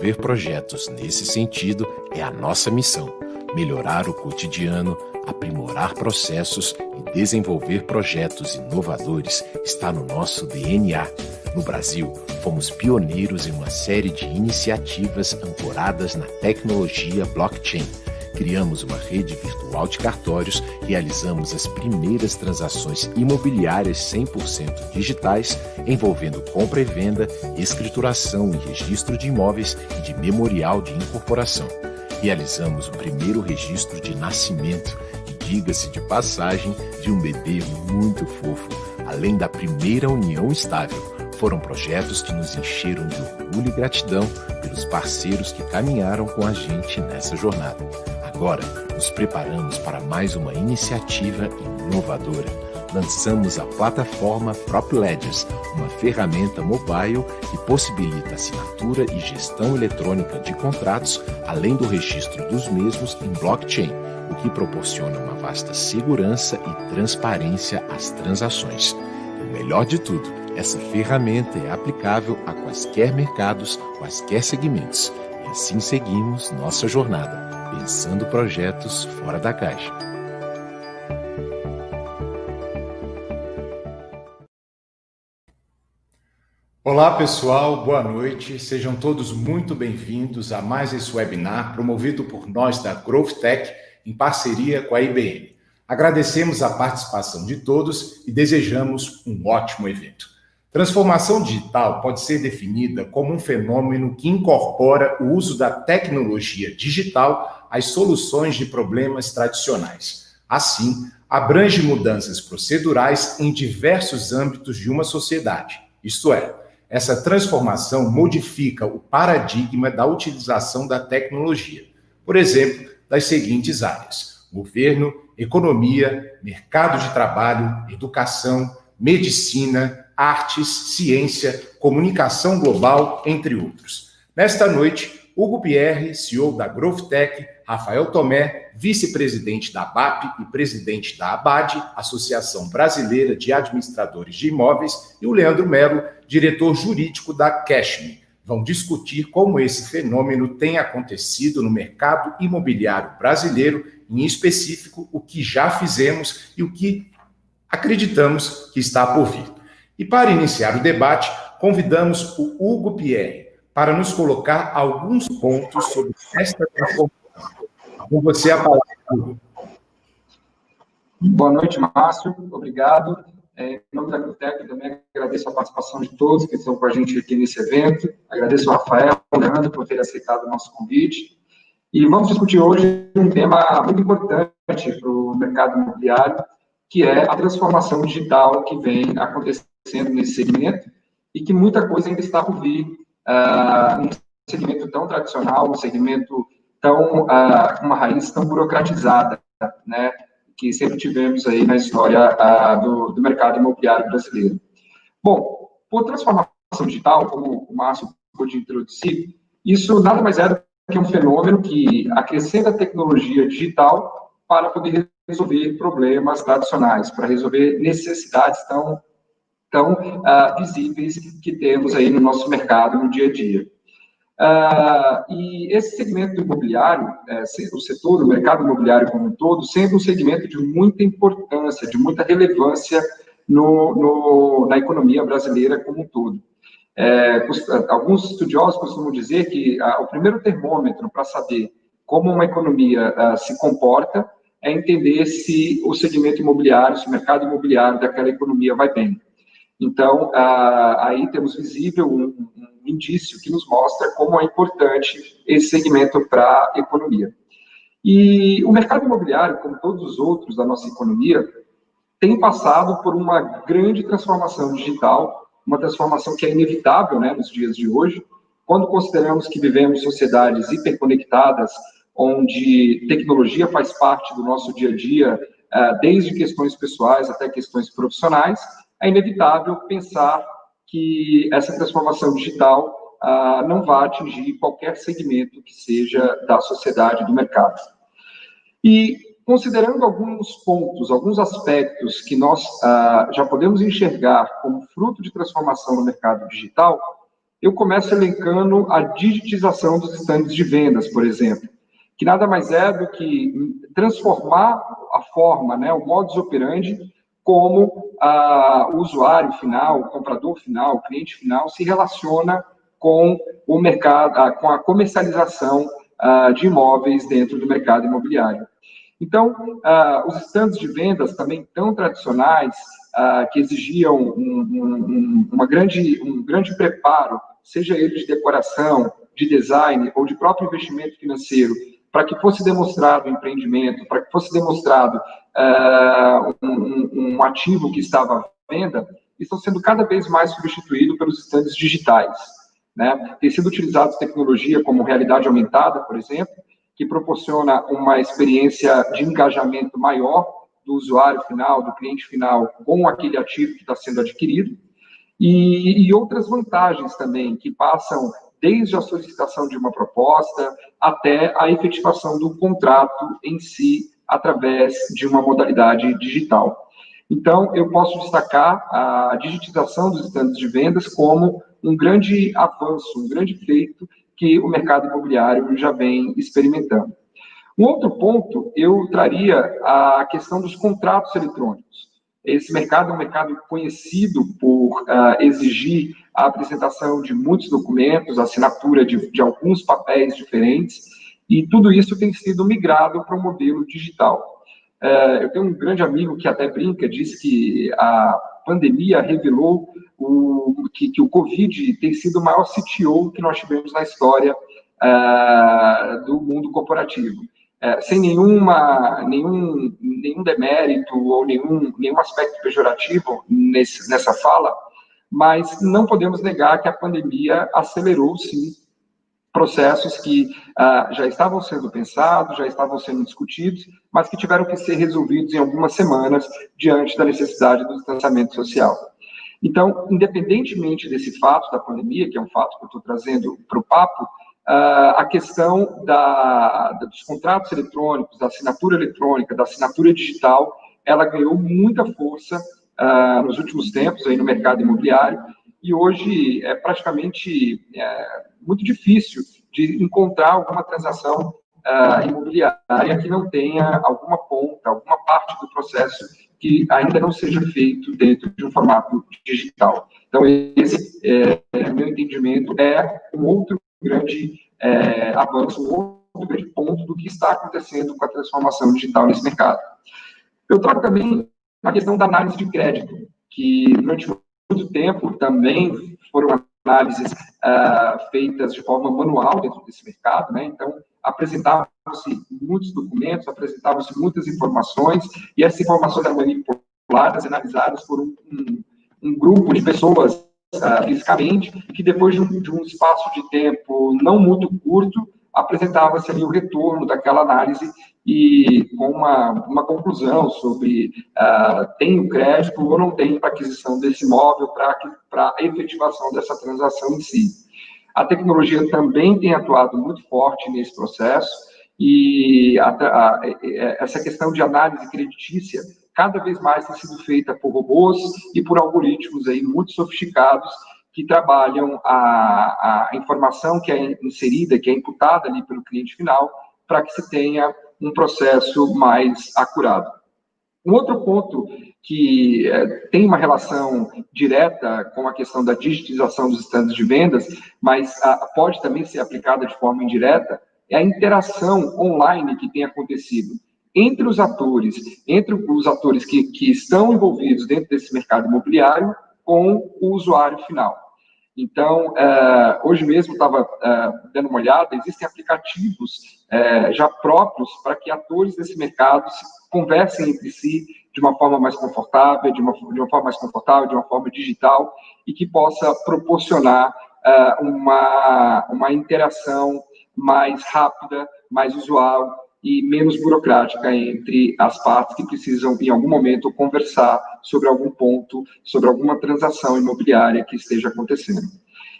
desenvolver projetos nesse sentido é a nossa missão. Melhorar o cotidiano, aprimorar processos e desenvolver projetos inovadores está no nosso DNA. No Brasil, fomos pioneiros em uma série de iniciativas ancoradas na tecnologia blockchain. Criamos uma rede virtual de cartórios, realizamos as primeiras transações imobiliárias 100% digitais, envolvendo compra e venda, escrituração e registro de imóveis e de memorial de incorporação. Realizamos o primeiro registro de nascimento e, diga-se de passagem, de um bebê muito fofo, além da primeira união estável. Foram projetos que nos encheram de orgulho e gratidão pelos parceiros que caminharam com a gente nessa jornada. Agora, nos preparamos para mais uma iniciativa inovadora. Lançamos a plataforma PropLedgers, uma ferramenta mobile que possibilita assinatura e gestão eletrônica de contratos, além do registro dos mesmos em blockchain, o que proporciona uma vasta segurança e transparência às transações. E o melhor de tudo, essa ferramenta é aplicável a quaisquer mercados, quaisquer segmentos. E assim seguimos nossa jornada, pensando projetos fora da caixa. Olá pessoal, boa noite, sejam todos muito bem-vindos a mais esse webinar promovido por nós da GrowthTech em parceria com a IBM. Agradecemos a participação de todos e desejamos um ótimo evento. Transformação digital pode ser definida como um fenômeno que incorpora o uso da tecnologia digital às soluções de problemas tradicionais. Assim, abrange mudanças procedurais em diversos âmbitos de uma sociedade, isto é, essa transformação modifica o paradigma da utilização da tecnologia, por exemplo, das seguintes áreas: governo, economia, mercado de trabalho, educação, medicina, artes, ciência, comunicação global, entre outros. Nesta noite, Hugo Pierre, CEO da GrowthTech, Rafael Tomé, vice-presidente da ABAP e presidente da ABAD, Associação Brasileira de Administradores de Imóveis, e o Leandro Melo, diretor jurídico da Cashme, vão discutir como esse fenômeno tem acontecido no mercado imobiliário brasileiro, em específico, o que já fizemos e o que acreditamos que está por vir. E para iniciar o debate, convidamos o Hugo Pierre para nos colocar alguns pontos sobre esta transformação. Com você a palavra, Hugo. Boa noite, Márcio. Obrigado. Em nome da GrowthTech, também agradeço a participação de todos que estão com a gente aqui nesse evento. Agradeço ao Rafael e ao Leandro por terem aceitado o nosso convite. E vamos discutir hoje um tema muito importante para o mercado imobiliário, que é a transformação digital que vem acontecendo nesse segmento e que muita coisa ainda está por vir, num segmento tão tradicional, um segmento tão, com uma raiz tão burocratizada, né, que sempre tivemos aí na história do mercado imobiliário brasileiro. Bom, por transformação digital, como o Márcio pôde introduzir, isso nada mais é do que um fenômeno que acrescenta a tecnologia digital para poder resolver problemas tradicionais, para resolver necessidades tão visíveis que temos aí no nosso mercado no dia a dia. E esse segmento imobiliário, o setor do mercado imobiliário como um todo, sendo um segmento de muita importância, de muita relevância na economia brasileira como um todo. Alguns estudiosos costumam dizer que o primeiro termômetro para saber como uma economia se comporta é entender se o segmento imobiliário, se o mercado imobiliário daquela economia vai bem. Então, aí temos visível um indício que nos mostra como é importante esse segmento para a economia. E o mercado imobiliário, como todos os outros da nossa economia, tem passado por uma grande transformação digital, uma transformação que é inevitável, né, nos dias de hoje, quando consideramos que vivemos sociedades hiperconectadas, onde tecnologia faz parte do nosso dia a dia, desde questões pessoais até questões profissionais, é inevitável pensar que essa transformação digital não vai atingir qualquer segmento que seja da sociedade, do mercado. E, considerando alguns pontos, alguns aspectos que nós já podemos enxergar como fruto de transformação no mercado digital, eu começo elencando a digitização dos estandes de vendas, por exemplo, que nada mais é do que transformar a forma, né, o modus operandi, como o usuário final, o comprador final, o cliente final se relaciona com o mercado, com a comercialização de imóveis dentro do mercado imobiliário. Então, os estandes de vendas também tão tradicionais, que exigiam um grande preparo, seja ele de decoração, de design ou de próprio investimento financeiro, para que fosse demonstrado o empreendimento, para que fosse demonstrado um ativo que estava à venda, estão sendo cada vez mais substituídos pelos estandes digitais, né? Tem sido utilizado tecnologia como realidade aumentada, por exemplo, que proporciona uma experiência de engajamento maior do usuário final, do cliente final, com aquele ativo que está sendo adquirido, e outras vantagens também, que passam desde a solicitação de uma proposta até a efetivação do contrato em si, através de uma modalidade digital. Então, eu posso destacar a digitização dos estandes de vendas como um grande avanço, um grande feito que o mercado imobiliário já vem experimentando. Um outro ponto, eu traria a questão dos contratos eletrônicos. Esse mercado é um mercado conhecido por exigir a apresentação de muitos documentos, a assinatura de alguns papéis diferentes, e tudo isso tem sido migrado para um modelo digital. Eu tenho um grande amigo que até brinca, diz que a pandemia revelou que o Covid tem sido o maior CTO que nós tivemos na história do mundo corporativo. Sem nenhum demérito ou nenhum aspecto pejorativo nessa fala, mas não podemos negar que a pandemia acelerou, sim, processos que já estavam sendo pensados, já estavam sendo discutidos, mas que tiveram que ser resolvidos em algumas semanas diante da necessidade do distanciamento social. Então, independentemente desse fato da pandemia, que é um fato que eu estou trazendo para o papo, a questão dos contratos eletrônicos, da assinatura eletrônica, da assinatura digital, ela ganhou muita força nos últimos tempos aí no mercado imobiliário, e hoje é praticamente muito difícil de encontrar alguma transação imobiliária que não tenha alguma ponta, alguma parte do processo que ainda não seja feito dentro de um formato digital. Então, esse, meu entendimento, é um outro grande avanço, um outro grande ponto do que está acontecendo com a transformação digital nesse mercado. Eu trago também a questão da análise de crédito, que durante muito tempo também foram análises feitas de forma manual dentro desse mercado, né? Então, apresentavam-se muitos documentos, apresentavam-se muitas informações, e essas informações eram manipuladas, analisadas por um grupo de pessoas fisicamente, que depois de um espaço de tempo não muito curto, apresentava-se ali o retorno daquela análise e com uma conclusão sobre tem o crédito ou não tem para aquisição desse imóvel, para a efetivação dessa transação em si. A tecnologia também tem atuado muito forte nesse processo, e essa questão de análise creditícia cada vez mais tem sido feita por robôs e por algoritmos aí muito sofisticados que trabalham a informação que é inserida, que é imputada ali pelo cliente final, para que se tenha um processo mais acurado. Um outro ponto que tem uma relação direta com a questão da digitização dos estandes de vendas, mas pode também ser aplicada de forma indireta, é a interação online que tem acontecido entre os atores que estão envolvidos dentro desse mercado imobiliário com o usuário final. Então, hoje mesmo estava dando uma olhada, existem aplicativos já próprios para que atores desse mercado conversem entre si de uma forma mais confortável, de uma forma digital, e que possa proporcionar uma interação mais rápida, mais usual e menos burocrática entre as partes que precisam, em algum momento, conversar sobre algum ponto, sobre alguma transação imobiliária que esteja acontecendo.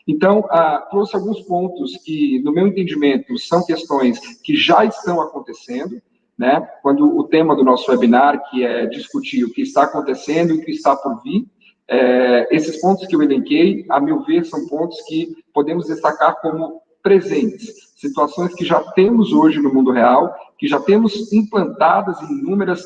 Então, trouxe alguns pontos que, no meu entendimento, são questões que já estão acontecendo, né? Quando o tema do nosso webinar, que é discutir o que está acontecendo e o que está por vir, Esses pontos que eu elenquei, a meu ver, são pontos que podemos destacar como presentes, situações que já temos hoje no mundo real, que já temos implantadas em inúmeras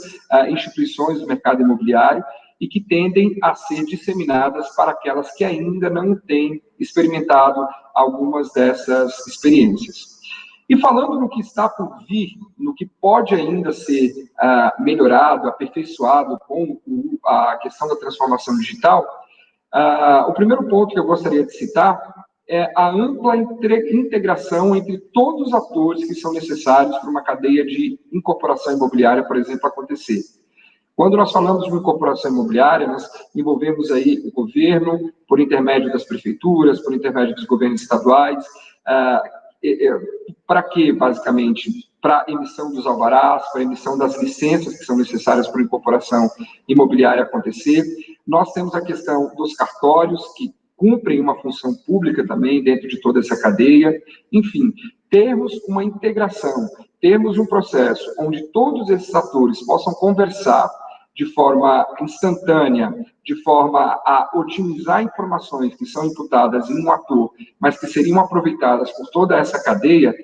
instituições do mercado imobiliário e que tendem a ser disseminadas para aquelas que ainda não têm experimentado algumas dessas experiências. E falando no que está por vir, no que pode ainda ser melhorado, aperfeiçoado com a questão da transformação digital, o primeiro ponto que eu gostaria de citar é a ampla integração entre todos os atores que são necessários para uma cadeia de incorporação imobiliária, por exemplo, acontecer. Quando nós falamos de uma incorporação imobiliária, nós envolvemos aí o governo, por intermédio das prefeituras, por intermédio dos governos estaduais. Para quê, basicamente? Para a emissão dos alvarás, para a emissão das licenças que são necessárias para a incorporação imobiliária acontecer. Nós temos a questão dos cartórios, que cumprem uma função pública também dentro de toda essa cadeia. Enfim, termos uma integração, termos um processo onde todos esses atores possam conversar de forma instantânea, de forma a otimizar informações que são imputadas em um ator, mas que seriam aproveitadas por toda essa cadeia,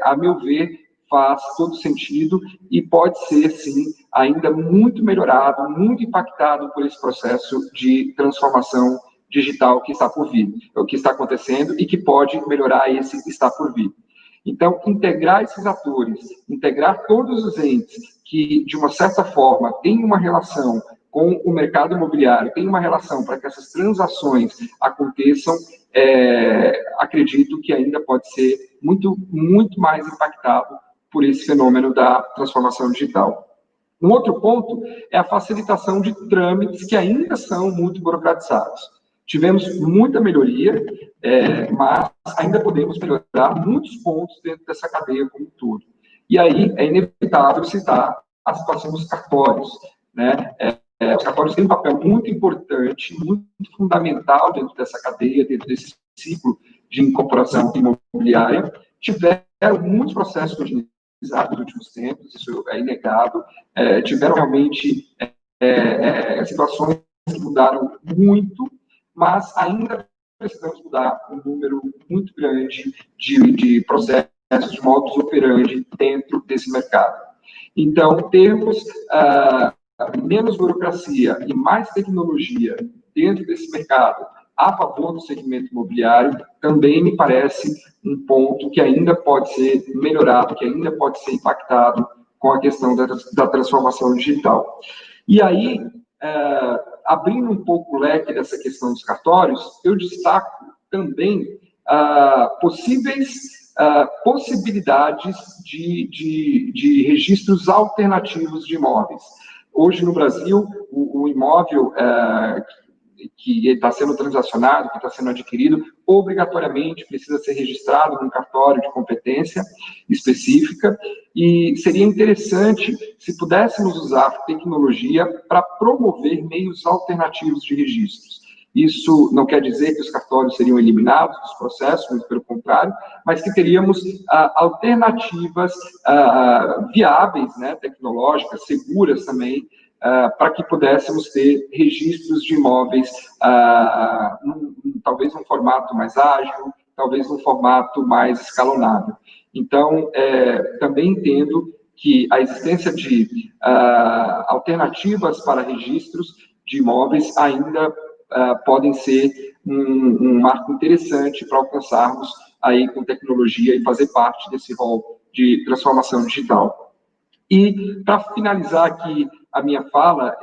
a meu ver, faz todo sentido e pode ser, sim, ainda muito melhorado, muito impactado por esse processo de transformação digital que está por vir, o que está acontecendo e que pode melhorar esse que está por vir. Então, integrar esses atores, integrar todos os entes que, de uma certa forma, têm uma relação com o mercado imobiliário, têm uma relação para que essas transações aconteçam, acredito que ainda pode ser muito, muito mais impactado por esse fenômeno da transformação digital. Um outro ponto é a facilitação de trâmites que ainda são muito burocratizados. Tivemos muita melhoria, mas ainda podemos melhorar muitos pontos dentro dessa cadeia como um todo. E aí é inevitável citar a situação dos cartórios, né? Os cartórios têm um papel muito importante, muito fundamental dentro dessa cadeia, dentro desse ciclo de incorporação imobiliária. Tiveram muitos processos utilizados nos últimos tempos, isso é inegável. Tiveram realmente situações que mudaram muito, mas ainda precisamos mudar um número muito grande de processos, de modus operandi dentro desse mercado. Então, termos menos burocracia e mais tecnologia dentro desse mercado a favor do segmento imobiliário também me parece um ponto que ainda pode ser melhorado, que ainda pode ser impactado com a questão da transformação digital. E aí, abrindo um pouco o leque dessa questão dos cartórios, eu destaco também possibilidades de registros alternativos de imóveis. Hoje, no Brasil, o imóvel que está sendo transacionado, que está sendo adquirido, obrigatoriamente precisa ser registrado num cartório de competência específica, e seria interessante se pudéssemos usar tecnologia para promover meios alternativos de registros. Isso não quer dizer que os cartórios seriam eliminados dos processos, muito pelo contrário, mas que teríamos alternativas viáveis, né, tecnológicas, seguras também, para que pudéssemos ter registros de imóveis, talvez num formato mais ágil, talvez num formato mais escalonado. Então, também entendo que a existência de alternativas para registros de imóveis ainda podem ser um marco interessante para alcançarmos aí com tecnologia e fazer parte desse rol de transformação digital. E, para finalizar aqui a minha fala,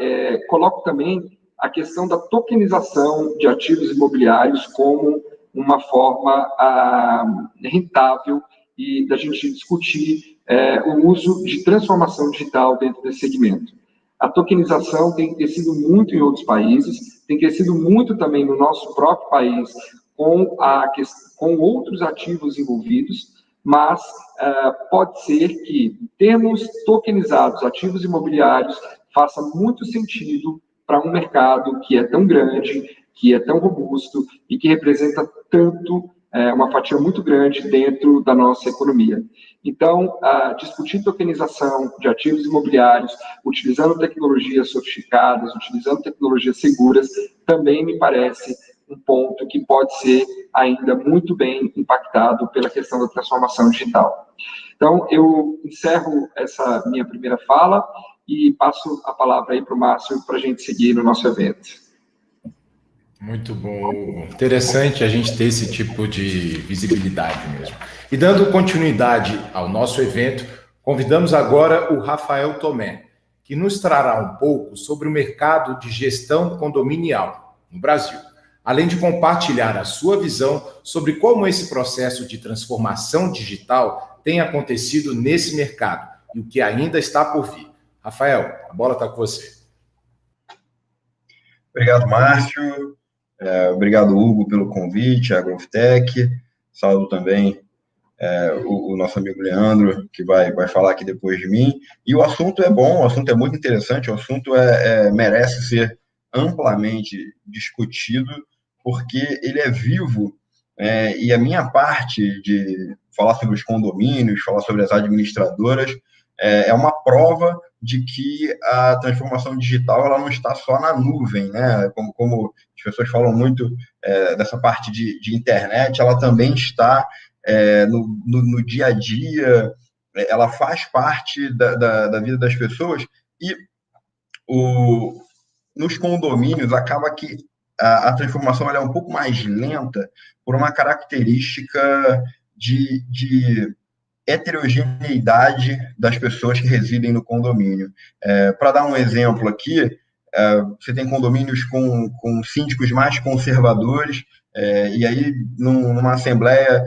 coloco também a questão da tokenização de ativos imobiliários como uma forma rentável e da gente discutir o uso de transformação digital dentro desse segmento. A tokenização tem crescido muito em outros países, tem crescido muito também no nosso próprio país com outros ativos envolvidos, mas pode ser que termos tokenizados ativos imobiliários faça muito sentido para um mercado que é tão grande, que é tão robusto e que representa tanto uma fatia muito grande dentro da nossa economia. Então, discutir tokenização de ativos imobiliários, utilizando tecnologias sofisticadas, utilizando tecnologias seguras, também me parece um ponto que pode ser ainda muito bem impactado pela questão da transformação digital. Então, eu encerro essa minha primeira fala e passo a palavra aí para o Márcio para a gente seguir no nosso evento. Muito bom, Hugo. Interessante a gente ter esse tipo de visibilidade mesmo. E dando continuidade ao nosso evento, convidamos agora o Rafael Tomé, que nos trará um pouco sobre o mercado de gestão condominial no Brasil, além de compartilhar a sua visão sobre como esse processo de transformação digital tem acontecido nesse mercado e o que ainda está por vir. Rafael, a bola está com você. Obrigado, Márcio. Obrigado, Hugo, pelo convite, a GrowthTech. Saúdo também o nosso amigo Leandro, que vai falar aqui depois de mim. E o assunto é bom, o assunto é muito interessante, o assunto merece ser amplamente discutido, porque ele é vivo, e a minha parte de falar sobre os condomínios, falar sobre as administradoras, é uma prova de que a transformação digital ela não está só na nuvem, né? Como as pessoas falam muito dessa parte de internet, ela também está no dia a dia, ela faz parte da vida das pessoas, e nos condomínios acaba que a transformação ela é um pouco mais lenta por uma característica de heterogeneidade das pessoas que residem no condomínio. Para dar um exemplo aqui, você tem condomínios com síndicos mais conservadores, e aí numa assembleia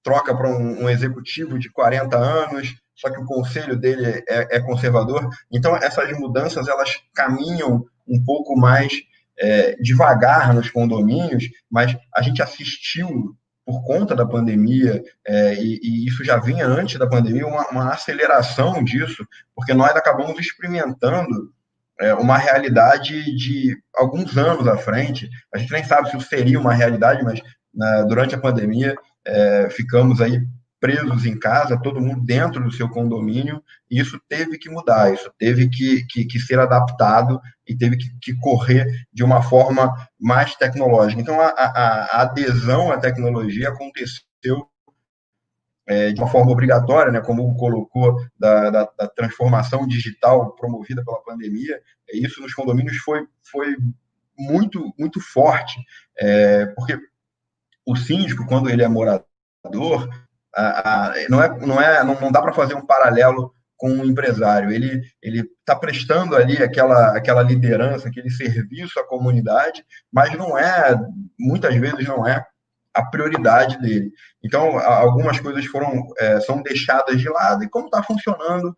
troca para um executivo de 40 anos, só que o conselho dele é conservador. Então, essas mudanças elas caminham um pouco mais devagar nos condomínios, mas a gente assistiu por conta da pandemia, e isso já vinha antes da pandemia, uma aceleração disso, porque nós acabamos experimentando uma realidade de alguns anos à frente. A gente nem sabe se isso seria uma realidade, mas durante a pandemia ficamos aí presos em casa, todo mundo dentro do seu condomínio, e isso teve que mudar, isso teve que ser adaptado e teve que correr de uma forma mais tecnológica. Então, a adesão à tecnologia aconteceu de uma forma obrigatória, né, como o colocou, da transformação digital promovida pela pandemia. Isso nos condomínios foi muito, muito forte, porque o síndico, quando ele é morador, não dá para fazer um paralelo com um empresário. Ele está prestando ali aquela liderança, aquele serviço à comunidade, mas muitas vezes não é a prioridade dele. Então, algumas coisas são deixadas de lado, e como está funcionando,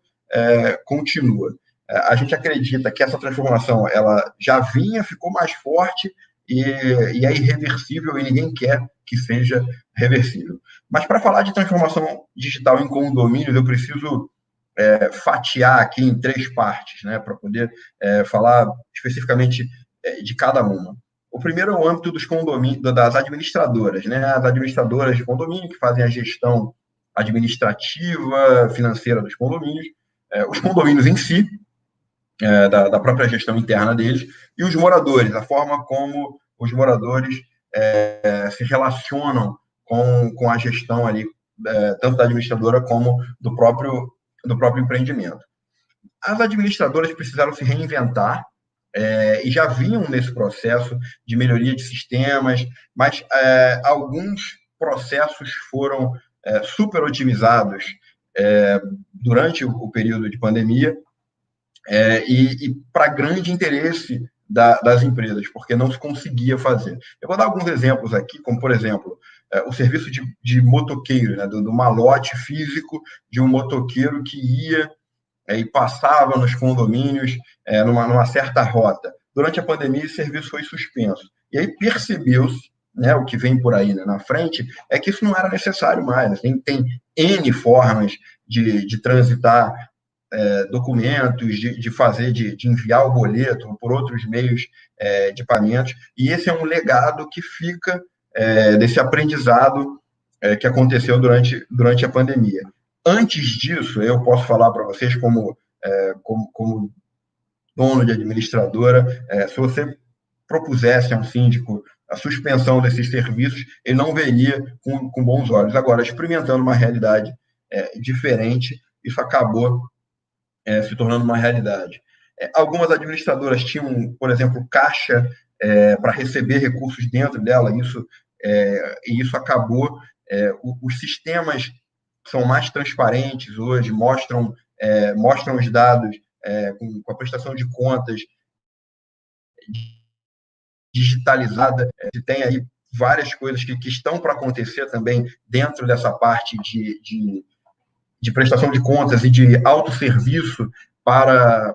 continua. A gente acredita que essa transformação ela já ficou mais forte, e é irreversível, e ninguém quer que seja reversível. Mas para falar de transformação digital em condomínios, eu preciso fatiar aqui em 3 partes, né, para poder falar especificamente de cada uma. O primeiro é o âmbito dos condomínios, das administradoras, né, as administradoras de condomínio que fazem a gestão administrativa, financeira dos condomínios, os condomínios em si, da própria gestão interna deles, e os moradores, a forma como os moradores se relacionam com a gestão ali, tanto da administradora como do próprio empreendimento. As administradoras precisaram se reinventar, e já vinham nesse processo de melhoria de sistemas, mas alguns processos foram super otimizados durante o período de pandemia, e para grande interesse das empresas, porque não se conseguia fazer. Eu vou dar alguns exemplos aqui, como, por exemplo, o serviço de motoqueiro, né, do malote físico de um motoqueiro que ia e passava nos condomínios numa certa rota. Durante a pandemia, esse serviço foi suspenso. E aí percebeu-se, né, o que vem por aí, né, na frente, é que isso não era necessário mais. Tem N formas de transitar documentos, de enviar o boleto por outros meios de pagamentos, e esse é um legado que fica desse aprendizado que aconteceu durante a pandemia. Antes disso, eu posso falar para vocês como dono de administradora, se você propusesse a um síndico a suspensão desses serviços, ele não veria com bons olhos. Agora, experimentando uma realidade diferente, isso acabou se tornando uma realidade. Algumas administradoras tinham, por exemplo, caixa para receber recursos dentro dela, e isso acabou. Os sistemas são mais transparentes hoje, mostram os dados com a prestação de contas digitalizada. Tem aí várias coisas que estão para acontecer também dentro dessa parte de prestação de contas e de autosserviço para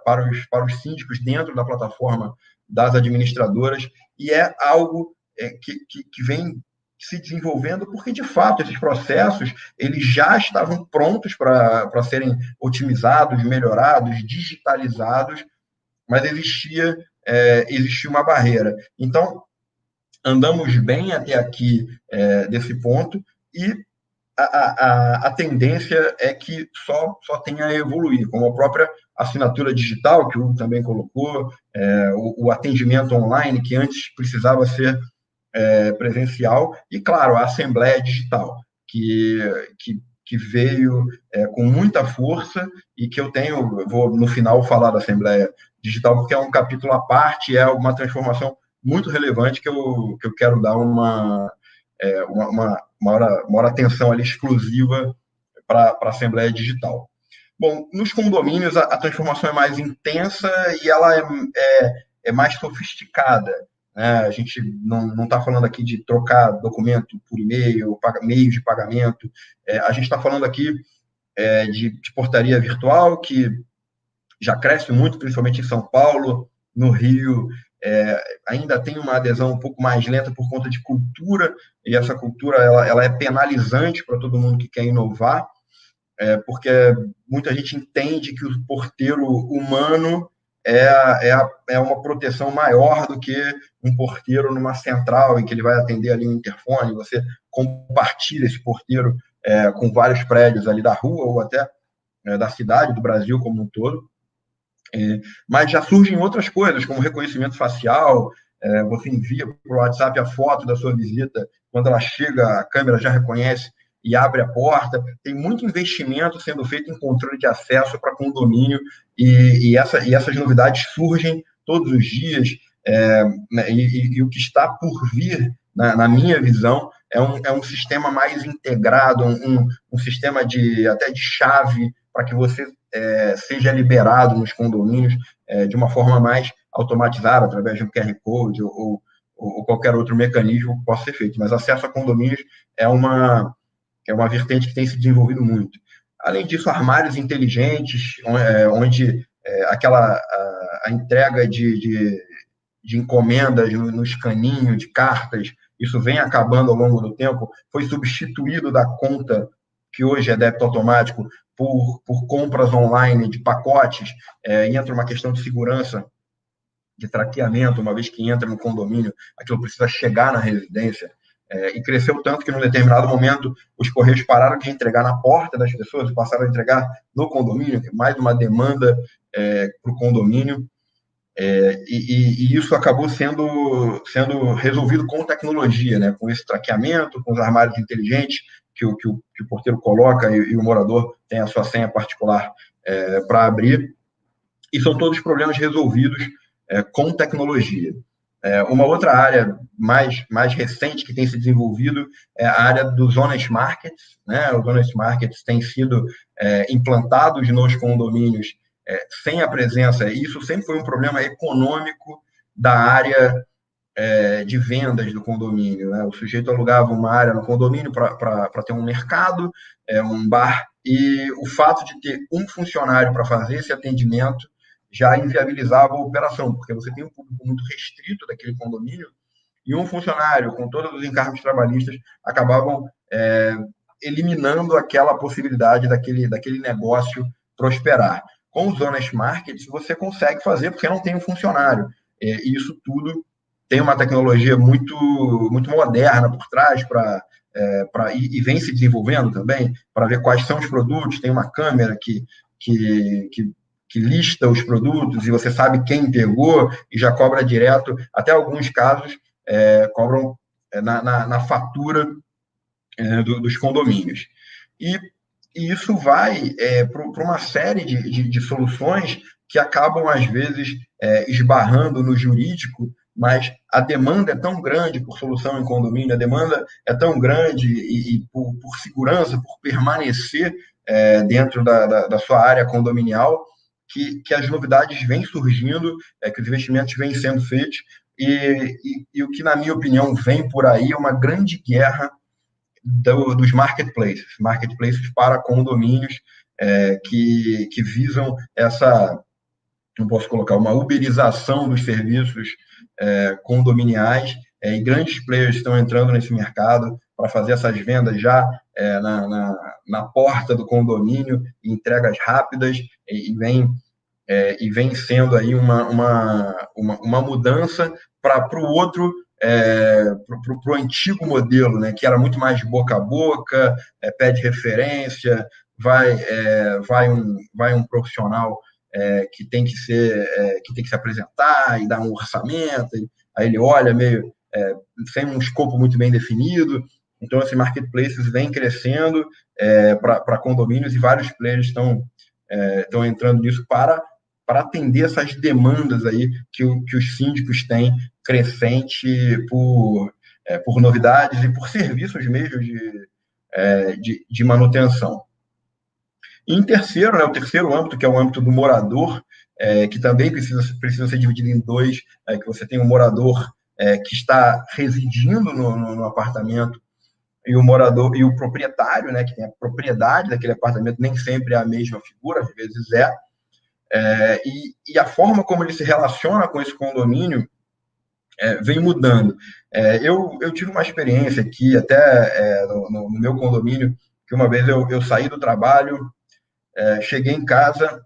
os síndicos dentro da plataforma das administradoras, e é algo que vem se desenvolvendo, porque, de fato, esses processos eles já estavam prontos para serem otimizados, melhorados, digitalizados, mas existia uma barreira. Então, andamos bem até aqui desse ponto, e a tendência é que só tenha a evoluir, como a própria assinatura digital, que o Hugo também colocou, o atendimento online, que antes precisava ser presencial, e, claro, a Assembleia Digital, que veio com muita força, e que vou no final falar da Assembleia Digital, porque é um capítulo à parte, é uma transformação muito relevante que eu quero dar uma maior atenção ali exclusiva para a Assembleia Digital. Bom, nos condomínios a transformação é mais intensa e ela é mais sofisticada. A gente não está falando aqui de trocar documento por e-mail, meios de pagamento. A gente está falando aqui de portaria virtual, que já cresce muito, principalmente em São Paulo. No Rio, ainda tem uma adesão um pouco mais lenta por conta de cultura, e essa cultura ela é penalizante para todo mundo que quer inovar, porque muita gente entende que o porteiro humano é uma proteção maior do que um porteiro numa central, em que ele vai atender ali um interfone, você compartilha esse porteiro com vários prédios ali da rua, ou até da cidade, do Brasil como um todo. Mas já surgem outras coisas, como reconhecimento facial. Você envia para o WhatsApp a foto da sua visita, quando ela chega, a câmera já reconhece e abre a porta. Tem muito investimento sendo feito em controle de acesso para condomínio, e essas novidades surgem todos os dias, e o que está por vir, na minha visão, é um sistema mais integrado, um sistema até de chave, para que você seja liberado nos condomínios de uma forma mais automatizada, através de um QR Code ou qualquer outro mecanismo que possa ser feito. Mas acesso a condomínios é uma vertente que tem se desenvolvido muito. Além disso, armários inteligentes, onde a entrega de encomendas no escaninho de cartas, isso vem acabando ao longo do tempo, foi substituído da conta, que hoje é débito automático, por compras online de pacotes. Entra uma questão de segurança, de traqueamento, uma vez que entra no condomínio, aquilo precisa chegar na residência, e cresceu tanto que, num determinado momento, os Correios pararam de entregar na porta das pessoas e passaram a entregar no condomínio, mais uma demanda para o condomínio, e isso acabou sendo resolvido com tecnologia, né? Com esse traqueamento, com os armários inteligentes que o porteiro coloca, e o morador tem a sua senha particular para abrir, e são todos problemas resolvidos com tecnologia. Uma outra área mais recente que tem se desenvolvido é a área dos honest markets, né? Os honest markets têm sido implantados nos condomínios sem a presença, e isso sempre foi um problema econômico da área de vendas do condomínio, né? O sujeito alugava uma área no condomínio para ter um mercado, um bar, e o fato de ter um funcionário para fazer esse atendimento já inviabilizava a operação, porque você tem um público muito restrito daquele condomínio, e um funcionário com todos os encargos trabalhistas acabavam eliminando aquela possibilidade daquele negócio prosperar. Com os honest markets, você consegue fazer, porque não tem um funcionário. E isso tudo tem uma tecnologia muito, muito moderna por trás, para e vem se desenvolvendo também, para ver quais são os produtos. Tem uma câmera que lista os produtos e você sabe quem pegou e já cobra direto. Até alguns casos cobram na fatura dos condomínios. E isso vai para uma série de soluções que acabam, às vezes, esbarrando no jurídico, mas a demanda é tão grande por solução em condomínio, a demanda é tão grande e por segurança, por permanecer dentro da sua área condominial, que as novidades vêm surgindo, que os investimentos vêm sendo feitos, e o que, na minha opinião, vem por aí é uma grande guerra dos marketplaces para condomínios que visam essa, não posso colocar, uma uberização dos serviços condominiais, e grandes players estão entrando nesse mercado para fazer essas vendas já na porta do condomínio, entregas rápidas, e vem sendo aí uma mudança para o outro, para o antigo modelo, né, que era muito mais boca a boca, pede referência, vai um profissional que tem que se apresentar e dar um orçamento, aí ele olha meio sem um escopo muito bem definido. Então, esses marketplaces vêm crescendo para condomínios, e vários players estão entrando nisso para atender essas demandas aí que os síndicos têm crescente por novidades e por serviços mesmo de manutenção. E em terceiro, né, o terceiro âmbito, que é o âmbito do morador, que também precisa ser dividido em dois, que você tem um morador que está residindo no apartamento, e o morador e o proprietário, né, que tem a propriedade daquele apartamento. Nem sempre é a mesma figura, às vezes e a forma como ele se relaciona com esse condomínio vem mudando. Eu tive uma experiência aqui, até no meu condomínio, que uma vez eu saí do trabalho, cheguei em casa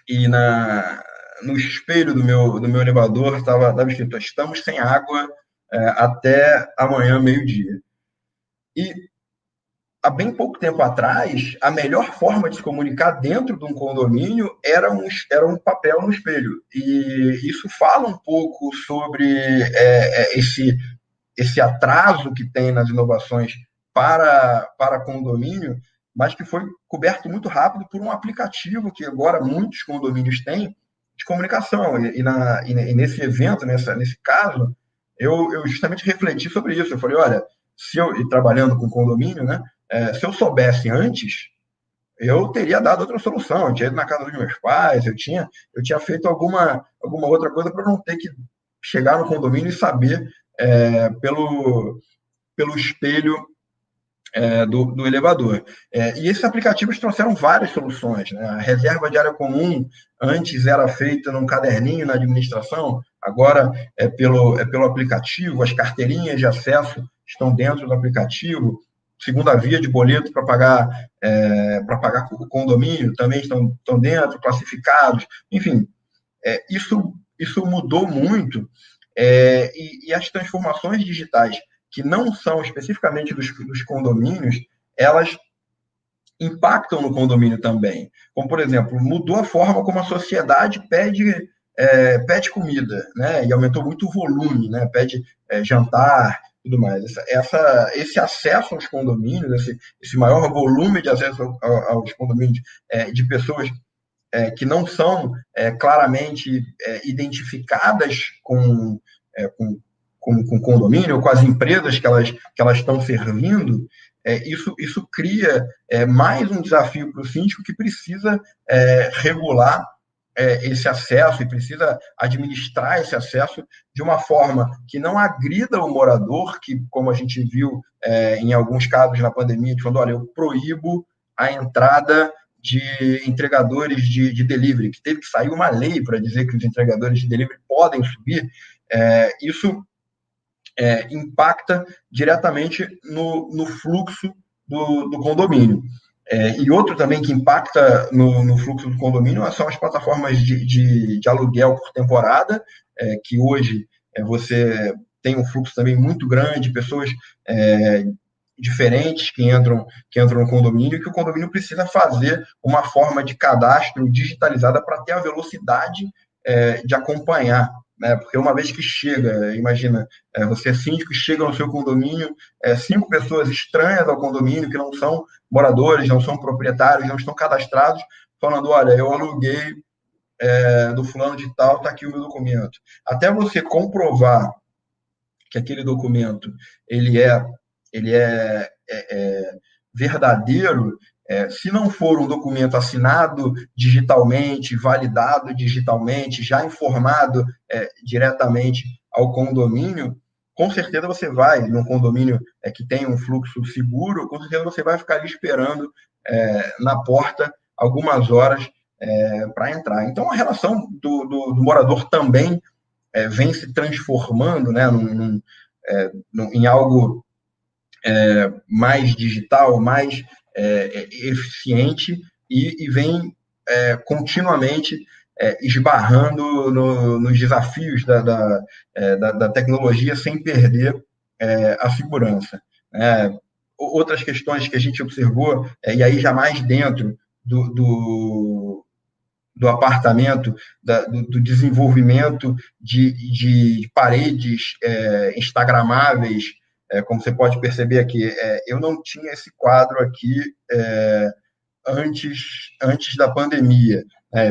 e no espelho do meu elevador estava escrito: estamos sem água até amanhã, meio-dia. E há bem pouco tempo atrás, a melhor forma de se comunicar dentro de um condomínio era um papel no espelho. E isso fala um pouco sobre esse atraso que tem nas inovações para condomínio, mas que foi coberto muito rápido por um aplicativo que agora muitos condomínios têm de comunicação. E nesse evento, nesse caso, eu justamente refleti sobre isso. Eu falei, olha, trabalhando com condomínio, né, se eu soubesse antes, eu teria dado outra solução. Eu tinha ido na casa dos meus pais, eu tinha feito alguma outra coisa para não ter que chegar no condomínio e saber pelo espelho do elevador. E esses aplicativos trouxeram várias soluções, né? A reserva de área comum antes era feita num caderninho na administração, agora é pelo aplicativo. As carteirinhas de acesso estão dentro do aplicativo. Segunda via de boleto para pagar o condomínio também estão dentro, classificados. Enfim, isso mudou muito, e as transformações digitais, que não são especificamente dos condomínios, elas impactam no condomínio também. Como, por exemplo, mudou a forma como a sociedade pede comida, né? E aumentou muito o volume, né? Pede jantar, tudo mais. Esse acesso aos condomínios, esse maior volume de acesso aos condomínios de pessoas que não são claramente identificadas com condomínio, ou com as empresas que elas estão servindo, isso cria mais um desafio para o síndico, que precisa regular esse acesso e precisa administrar esse acesso de uma forma que não agrida o morador, que, como a gente viu em alguns casos na pandemia, de falando, olha, eu proíbo a entrada de entregadores de delivery, que teve que sair uma lei para dizer que os entregadores de delivery podem subir. Isso impacta diretamente no fluxo do condomínio. E outro também que impacta no fluxo do condomínio são as plataformas de aluguel por temporada, que hoje você tem um fluxo também muito grande, pessoas diferentes que entram no condomínio, e que o condomínio precisa fazer uma forma de cadastro digitalizada para ter a velocidade de acompanhar, né? Porque uma vez que chega, imagina, você é síndico e chega no seu condomínio, 5 pessoas estranhas ao condomínio, que não são moradores, não são proprietários, não estão cadastrados, falando, olha, eu aluguei do fulano de tal, está aqui o meu documento. Até você comprovar que aquele documento ele é verdadeiro, se não for um documento assinado digitalmente, validado digitalmente, já informado diretamente ao condomínio, com certeza você vai, num condomínio que tem um fluxo seguro, com certeza você vai ficar ali esperando na porta algumas horas para entrar. Então, a relação do morador também vem se transformando, né, em algo mais digital, mais eficiente, e vem continuamente esbarrando nos desafios da tecnologia sem perder a segurança. Outras questões que a gente observou, e aí já mais dentro do apartamento, do desenvolvimento de paredes instagramáveis, como você pode perceber aqui, eu não tinha esse quadro aqui antes da pandemia.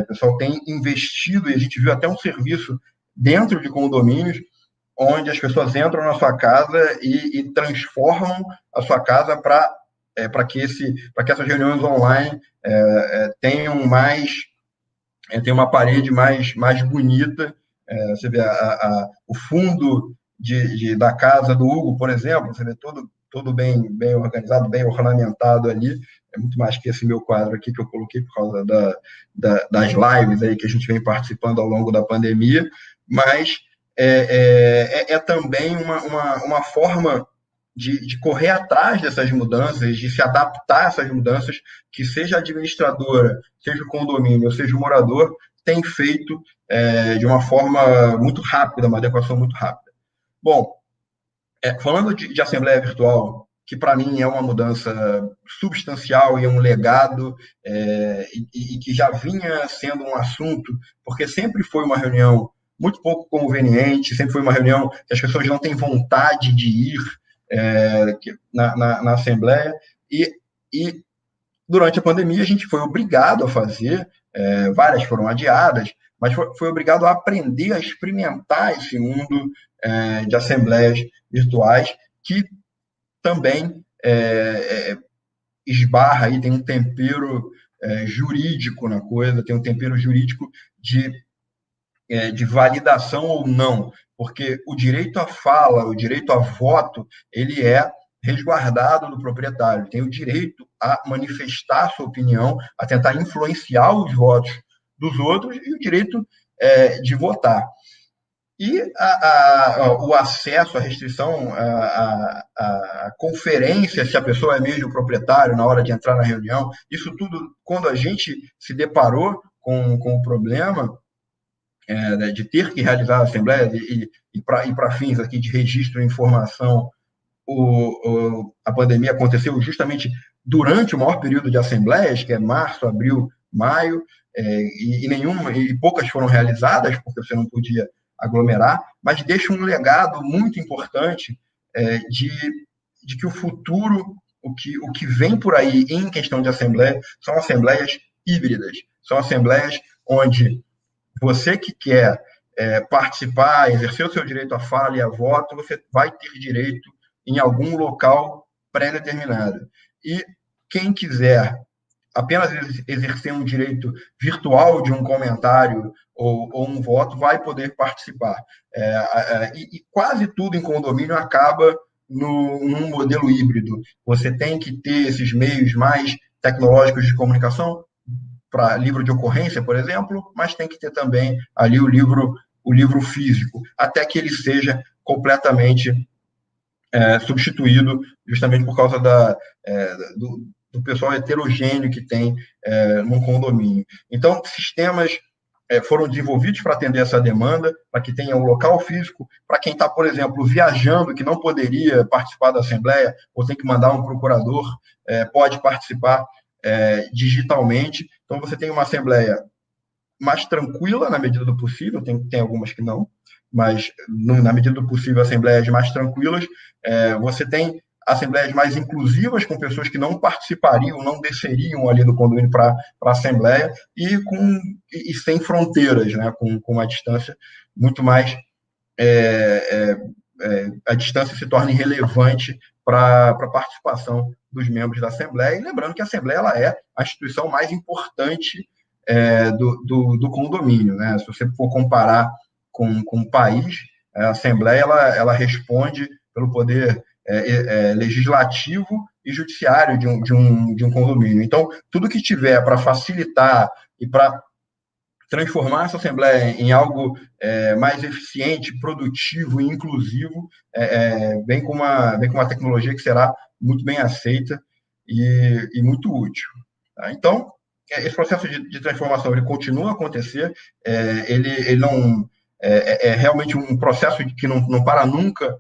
O pessoal tem investido, e a gente viu até um serviço dentro de condomínios, onde as pessoas entram na sua casa e transformam a sua casa para que essas reuniões online tenham tem uma parede mais bonita. Você vê o fundo da casa do Hugo, por exemplo, você vê todo bem organizado, bem ornamentado ali. É muito mais que esse meu quadro aqui que eu coloquei por causa das lives aí que a gente vem participando ao longo da pandemia, mas também uma forma de correr atrás dessas mudanças, de se adaptar a essas mudanças, que seja a administradora, seja o condomínio, seja o morador, tem feito de uma forma muito rápida, uma adequação muito rápida. Bom, falando de assembleia virtual, que para mim é uma mudança substancial e é um legado, e que já vinha sendo um assunto, porque sempre foi uma reunião muito pouco conveniente, sempre foi uma reunião que as pessoas não têm vontade de ir na Assembleia, e durante a pandemia a gente foi obrigado a fazer, várias foram adiadas, mas foi obrigado a aprender a experimentar esse mundo de assembleias virtuais, que também esbarra aí, tem um tempero jurídico na coisa, tem um tempero jurídico de validação ou não, porque o direito à fala, o direito a voto, ele é resguardado do proprietário, tem o direito a manifestar a sua opinião, a tentar influenciar os votos dos outros, e o direito de votar. E o acesso, a restrição, a conferência, se a pessoa é mesmo proprietário na hora de entrar na reunião, isso tudo, quando a gente se deparou com o problema de ter que realizar a Assembleia, e para fins aqui de registro e informação, a pandemia aconteceu justamente durante o maior período de assembleias, que é março, abril, maio, e poucas foram realizadas, porque você não podia aglomerar, mas deixa um legado muito importante de que o futuro, o que vem por aí em questão de assembleia, são assembleias híbridas, são assembleias onde você que quer participar, exercer o seu direito à fala e a voto, você vai ter direito em algum local pré-determinado. E quem quiser apenas exercer um direito virtual de um comentário ou um voto, vai poder participar. E quase tudo em condomínio acaba num modelo híbrido. Você tem que ter esses meios mais tecnológicos de comunicação, para livro de ocorrência, por exemplo, mas tem que ter também ali o livro físico, até que ele seja completamente substituído, justamente por causa do pessoal heterogêneo que tem num condomínio. Então, sistemas foram desenvolvidos para atender essa demanda, para que tenha um local físico, para quem está, por exemplo, viajando, que não poderia participar da Assembleia, ou tem que mandar um procurador, pode participar digitalmente. Então, você tem uma Assembleia mais tranquila, na medida do possível, tem algumas que não, mas, na medida do possível, assembleias mais tranquilas. Você tem assembleias mais inclusivas, com pessoas que não participariam, não desceriam ali do condomínio para a assembleia, e sem fronteiras, né, com uma distância muito mais... a distância se torna irrelevante para a participação dos membros da assembleia. E lembrando que a assembleia ela é a instituição mais importante do condomínio, né? Se você for comparar com o país, a Assembleia ela responde pelo poder legislativo e judiciário de um condomínio. Então, tudo que tiver para facilitar e para transformar essa Assembleia em algo mais eficiente, produtivo e inclusivo, vem com uma tecnologia que será muito bem aceita e muito útil. Tá? Então, esse processo de transformação ele continua a acontecer, ele não é realmente um processo que não para nunca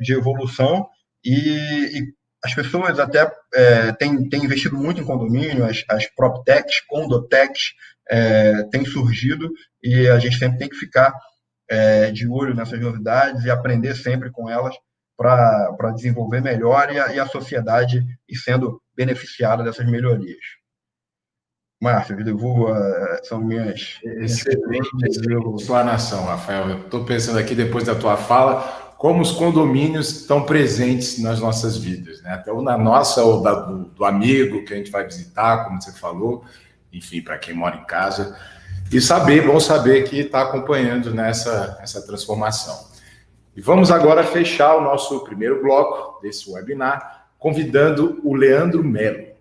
de evolução, e as pessoas até têm investido muito em condomínio, as PropTechs, Condotechs têm surgido, e a gente sempre tem que ficar de olho nessas novidades e aprender sempre com elas para desenvolver melhor e a sociedade ir sendo beneficiada dessas melhorias. Márcio, são minhas... Excelente explanação, Rafael. Eu estou pensando aqui, depois da tua fala, como os condomínios estão presentes nas nossas vidas, né? Até na nossa ou do amigo que a gente vai visitar, como você falou, enfim, para quem mora em casa. E bom saber que está acompanhando essa transformação. E vamos agora fechar o nosso primeiro bloco desse webinar, convidando o Leandro Melo,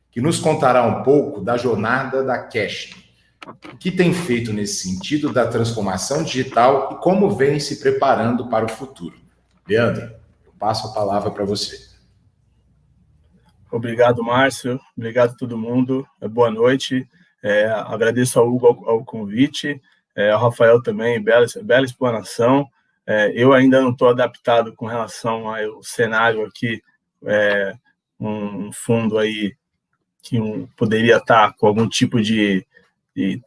que nos contará um pouco da jornada da Cashme, o que tem feito nesse sentido da transformação digital e como vem se preparando para o futuro. Leandro, eu passo a palavra para você. Obrigado, Márcio. Obrigado a todo mundo. Boa noite. Agradeço ao Hugo ao convite, ao Rafael também, bela explanação. Eu ainda não estou adaptado com relação ao cenário aqui, um fundo aí que poderia estar com algum tipo de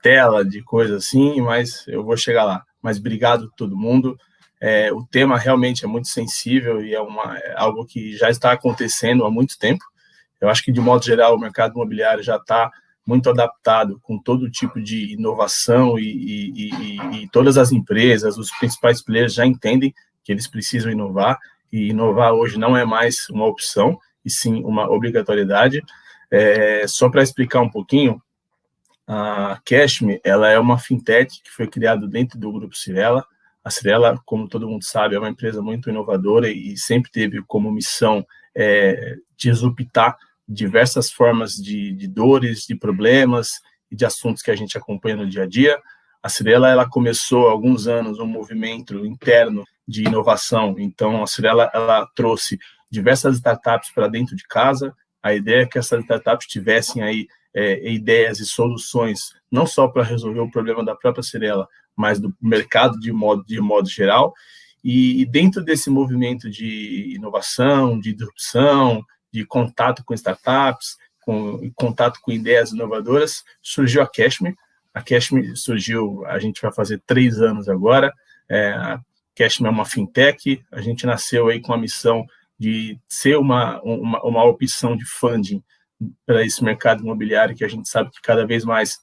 tela, de coisa assim, mas eu vou chegar lá. Mas obrigado a todo mundo. O tema realmente é muito sensível e é algo que já está acontecendo há muito tempo. Eu acho que, de modo geral, o mercado imobiliário já está muito adaptado com todo tipo de inovação e todas as empresas, os principais players já entendem que eles precisam inovar, e inovar hoje não é mais uma opção, e sim uma obrigatoriedade. Só para explicar um pouquinho, a Cashme, ela é uma fintech que foi criada dentro do Grupo Cyrela. A Cyrela, como todo mundo sabe, é uma empresa muito inovadora e sempre teve como missão disruptar diversas formas de dores, de problemas e de assuntos que a gente acompanha no dia a dia. A Cyrela, ela começou há alguns anos um movimento interno de inovação. Então, a Cyrela, ela trouxe diversas startups para dentro de casa. A ideia é que essas startups tivessem aí ideias e soluções, não só para resolver o problema da própria Cyrela, mas do mercado de modo geral. E dentro desse movimento de inovação, de disrupção, de contato com startups, contato com ideias inovadoras, surgiu a Cashme. A Cashme surgiu, a gente vai fazer 3 anos agora. A Cashme é uma fintech. A gente nasceu aí com a missão de ser uma opção de funding para esse mercado imobiliário, que a gente sabe que cada vez mais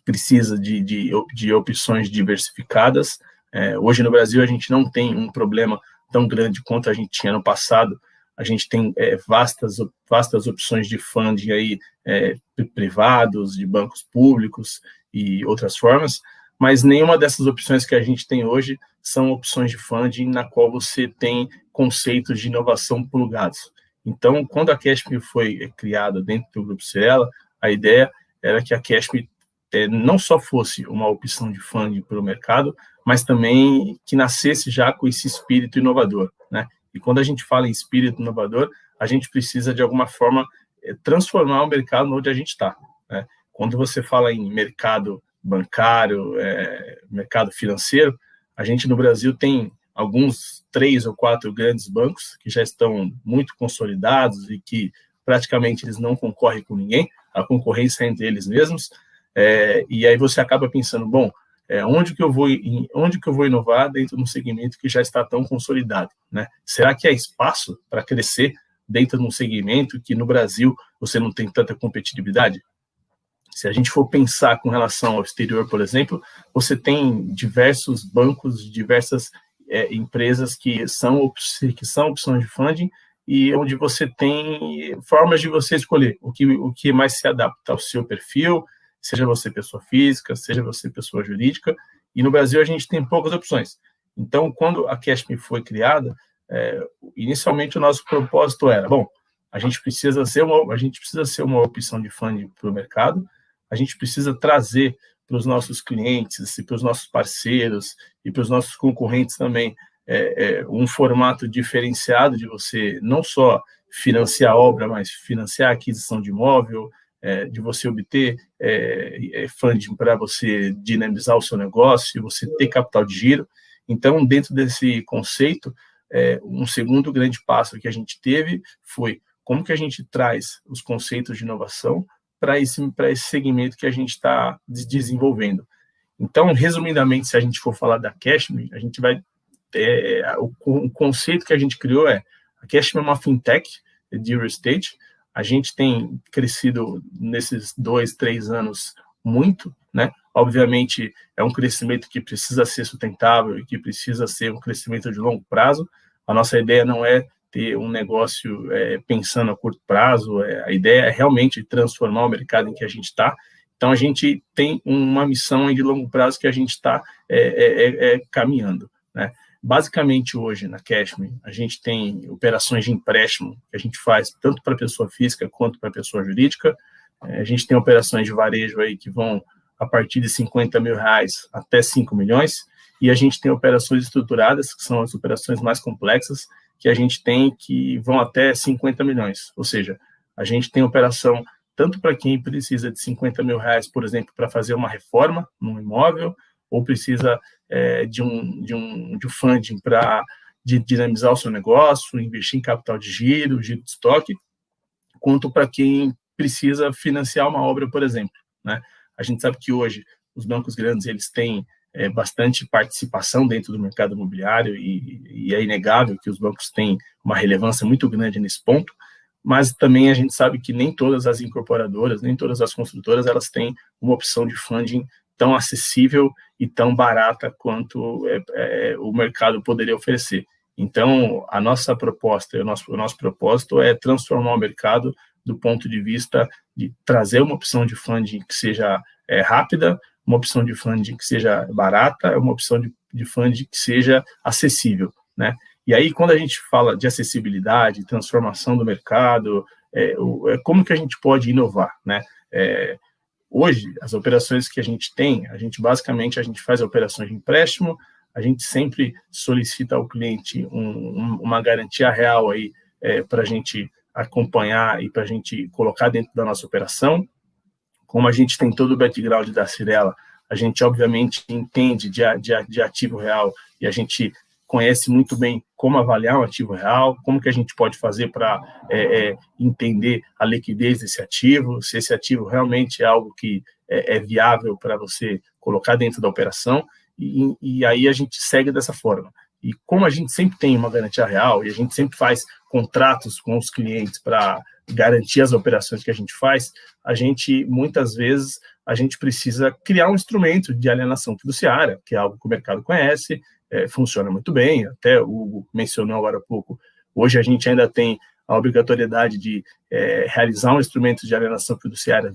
precisa de opções diversificadas. Hoje no Brasil a gente não tem um problema tão grande quanto a gente tinha no passado. A gente tem vastas opções de funding aí, privados, de bancos públicos e outras formas, mas nenhuma dessas opções que a gente tem hoje são opções de funding na qual você tem conceitos de inovação plugados. Então, quando a Cashme foi criada dentro do Grupo Cyrela, a ideia era que a Cashme não só fosse uma opção de funding para o mercado, mas também que nascesse já com esse espírito inovador, né? E quando a gente fala em espírito inovador, a gente precisa, de alguma forma, transformar o mercado onde a gente está, né? Quando você fala em mercado bancário, mercado financeiro, a gente no Brasil tem alguns 3 ou 4 grandes bancos que já estão muito consolidados e que praticamente eles não concorrem com ninguém, a concorrência é entre eles mesmos, e aí você acaba pensando, bom, onde que eu vou inovar dentro de um segmento que já está tão consolidado, né? Será que há espaço para crescer dentro de um segmento que no Brasil você não tem tanta competitividade? Se a gente for pensar com relação ao exterior, por exemplo, você tem diversos bancos, diversas empresas que são opções de funding e onde você tem formas de você escolher o que mais se adapta ao seu perfil, seja você pessoa física, seja você pessoa jurídica, e no Brasil a gente tem poucas opções. Então, quando a Cashme foi criada, inicialmente o nosso propósito era, bom, a gente precisa ser uma opção de funding para o mercado, a gente precisa trazer para os nossos clientes e para os nossos parceiros e para os nossos concorrentes também um formato diferenciado de você não só financiar a obra, mas financiar a aquisição de imóvel, de você obter funding para você dinamizar o seu negócio, você ter capital de giro. Então, dentro desse conceito, um segundo grande passo que a gente teve foi como que a gente traz os conceitos de inovação para esse segmento que a gente está desenvolvendo. Então, resumidamente, se a gente for falar da Cashme, a gente vai... o conceito que a gente criou a Cashme é uma fintech de real estate. A gente tem crescido nesses 2, 3 anos muito, né? Obviamente, é um crescimento que precisa ser sustentável e que precisa ser um crescimento de longo prazo. A nossa ideia não é ter um negócio pensando a curto prazo, a ideia é realmente transformar o mercado em que a gente está. Então, a gente tem uma missão de longo prazo que a gente está caminhando, né? Basicamente, hoje, na Cashme, a gente tem operações de empréstimo que a gente faz tanto para pessoa física quanto para pessoa jurídica. A gente tem operações de varejo aí que vão a partir de R$50 mil até 5 milhões, e a gente tem operações estruturadas, que são as operações mais complexas, que a gente tem que vão até 50 milhões. Ou seja, a gente tem operação tanto para quem precisa de R$50 mil, por exemplo, para fazer uma reforma num imóvel, ou precisa de um funding para dinamizar o seu negócio, investir em capital de giro de estoque, quanto para quem precisa financiar uma obra, por exemplo, né? A gente sabe que hoje os bancos grandes eles têm bastante participação dentro do mercado imobiliário e é inegável que os bancos têm uma relevância muito grande nesse ponto, mas também a gente sabe que nem todas as incorporadoras, nem todas as construtoras, elas têm uma opção de funding tão acessível e tão barata quanto o mercado poderia oferecer. Então, a nossa proposta, o nosso propósito é transformar o mercado do ponto de vista de trazer uma opção de funding que seja rápida, uma opção de funding que seja barata, uma opção de funding que seja acessível, né? E aí, quando a gente fala de acessibilidade, transformação do mercado, como que a gente pode inovar, né? Hoje, as operações que a gente tem, basicamente faz operações de empréstimo, a gente sempre solicita ao cliente uma garantia real aí para a gente acompanhar e para a gente colocar dentro da nossa operação. Como a gente tem todo o background da Cyrela, a gente obviamente entende de ativo real e a gente conhece muito bem como avaliar um ativo real, como que a gente pode fazer para entender a liquidez desse ativo, se esse ativo realmente é algo que é viável para você colocar dentro da operação, e aí a gente segue dessa forma. E como a gente sempre tem uma garantia real e a gente sempre faz contratos com os clientes para garantir as operações que a gente faz, muitas vezes, a gente precisa criar um instrumento de alienação fiduciária, que é algo que o mercado conhece, funciona muito bem, até o Hugo mencionou agora há pouco, hoje a gente ainda tem a obrigatoriedade de realizar um instrumento de alienação fiduciária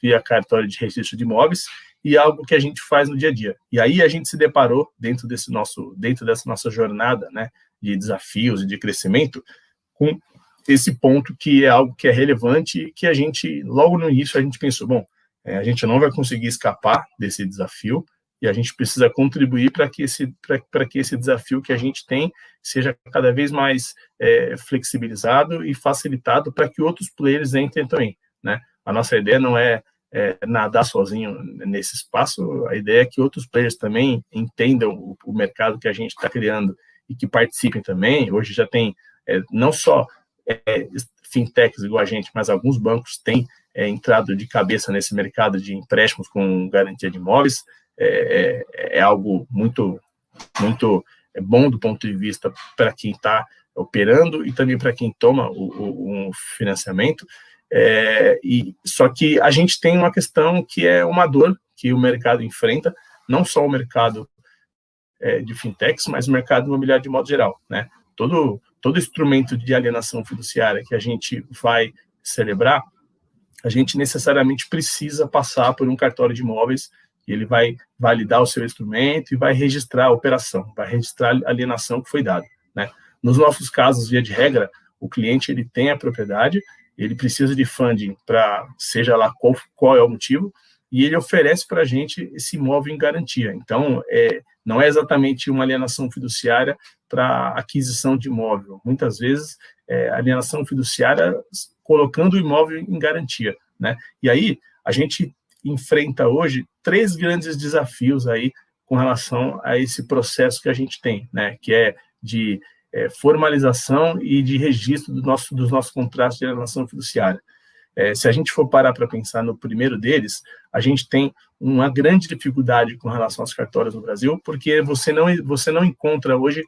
via cartório de registro de imóveis, e algo que a gente faz no dia a dia. E aí a gente se deparou, dentro dessa nossa jornada, né, de desafios e de crescimento, com esse ponto que é algo que é relevante, que a gente, logo no início, a gente pensou, bom, a gente não vai conseguir escapar desse desafio, e a gente precisa contribuir para que esse desafio que a gente tem seja cada vez mais flexibilizado e facilitado para que outros players entrem também, né? A nossa ideia não é nadar sozinho nesse espaço. A ideia é que outros players também entendam o mercado que a gente está criando e que participem também. Hoje já tem não só fintechs igual a gente, mas alguns bancos têm entrado de cabeça nesse mercado de empréstimos com garantia de imóveis. É algo muito, muito bom do ponto de vista para quem está operando e também para quem toma o financiamento. Só que a gente tem uma questão que é uma dor que o mercado enfrenta, não só o mercado de fintechs, mas o mercado imobiliário de modo geral, né? Todo instrumento de alienação fiduciária que a gente vai celebrar, a gente necessariamente precisa passar por um cartório de imóveis, e ele vai validar o seu instrumento e vai registrar a operação, vai registrar a alienação que foi dada, né? Nos nossos casos, via de regra, o cliente ele tem a propriedade, ele precisa de funding para, seja lá qual é o motivo, e ele oferece para a gente esse imóvel em garantia. Então, não é exatamente uma alienação fiduciária para aquisição de imóvel. Muitas vezes, alienação fiduciária colocando o imóvel em garantia, né? E aí, a gente enfrenta hoje 3 grandes desafios aí com relação a esse processo que a gente tem, né? Que é de formalização e de registro dos nossos contratos de alienação fiduciária. Se a gente for parar para pensar no primeiro deles, a gente tem uma grande dificuldade com relação aos cartórios no Brasil, porque você não encontra hoje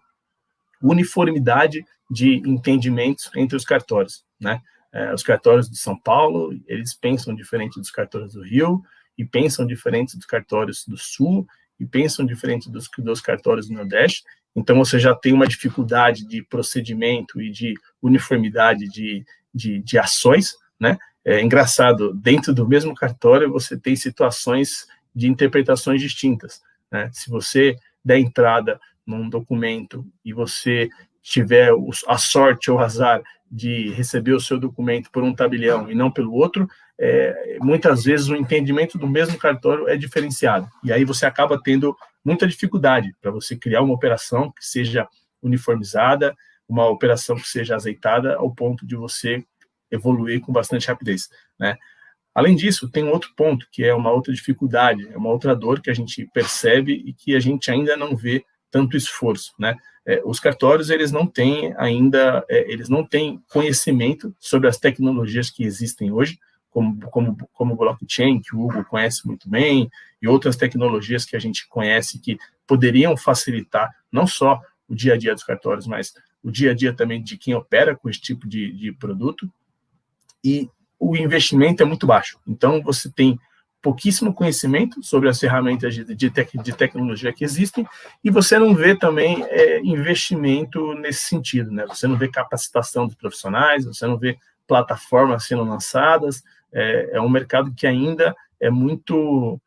uniformidade de entendimentos entre os cartórios, né? Os cartórios de São Paulo, eles pensam diferente dos cartórios do Rio, e pensam diferente dos cartórios do Sul, e pensam diferente dos cartórios do Nordeste. Então, você já tem uma dificuldade de procedimento e de uniformidade de ações, né? É engraçado, dentro do mesmo cartório, você tem situações de interpretações distintas, né? Se você der entrada num documento e você tiver a sorte ou o azar de receber o seu documento por um tabelião e não pelo outro, muitas vezes o entendimento do mesmo cartório é diferenciado. E aí você acaba tendo muita dificuldade para você criar uma operação que seja uniformizada, uma operação que seja azeitada ao ponto de você evoluir com bastante rapidez, né? Além disso, tem um outro ponto, que é uma outra dificuldade, é uma outra dor que a gente percebe e que a gente ainda não vê tanto esforço, né? Os cartórios, eles não têm ainda, eles não têm conhecimento sobre as tecnologias que existem hoje, como o blockchain, que o Hugo conhece muito bem, e outras tecnologias que a gente conhece que poderiam facilitar não só o dia a dia dos cartórios, mas o dia a dia também de quem opera com esse tipo de produto, e o investimento é muito baixo. Então, você tem pouquíssimo conhecimento sobre as ferramentas de tecnologia que existem, e você não vê também investimento nesse sentido, né? Você não vê capacitação dos profissionais, você não vê plataformas sendo lançadas. É um mercado que ainda é muito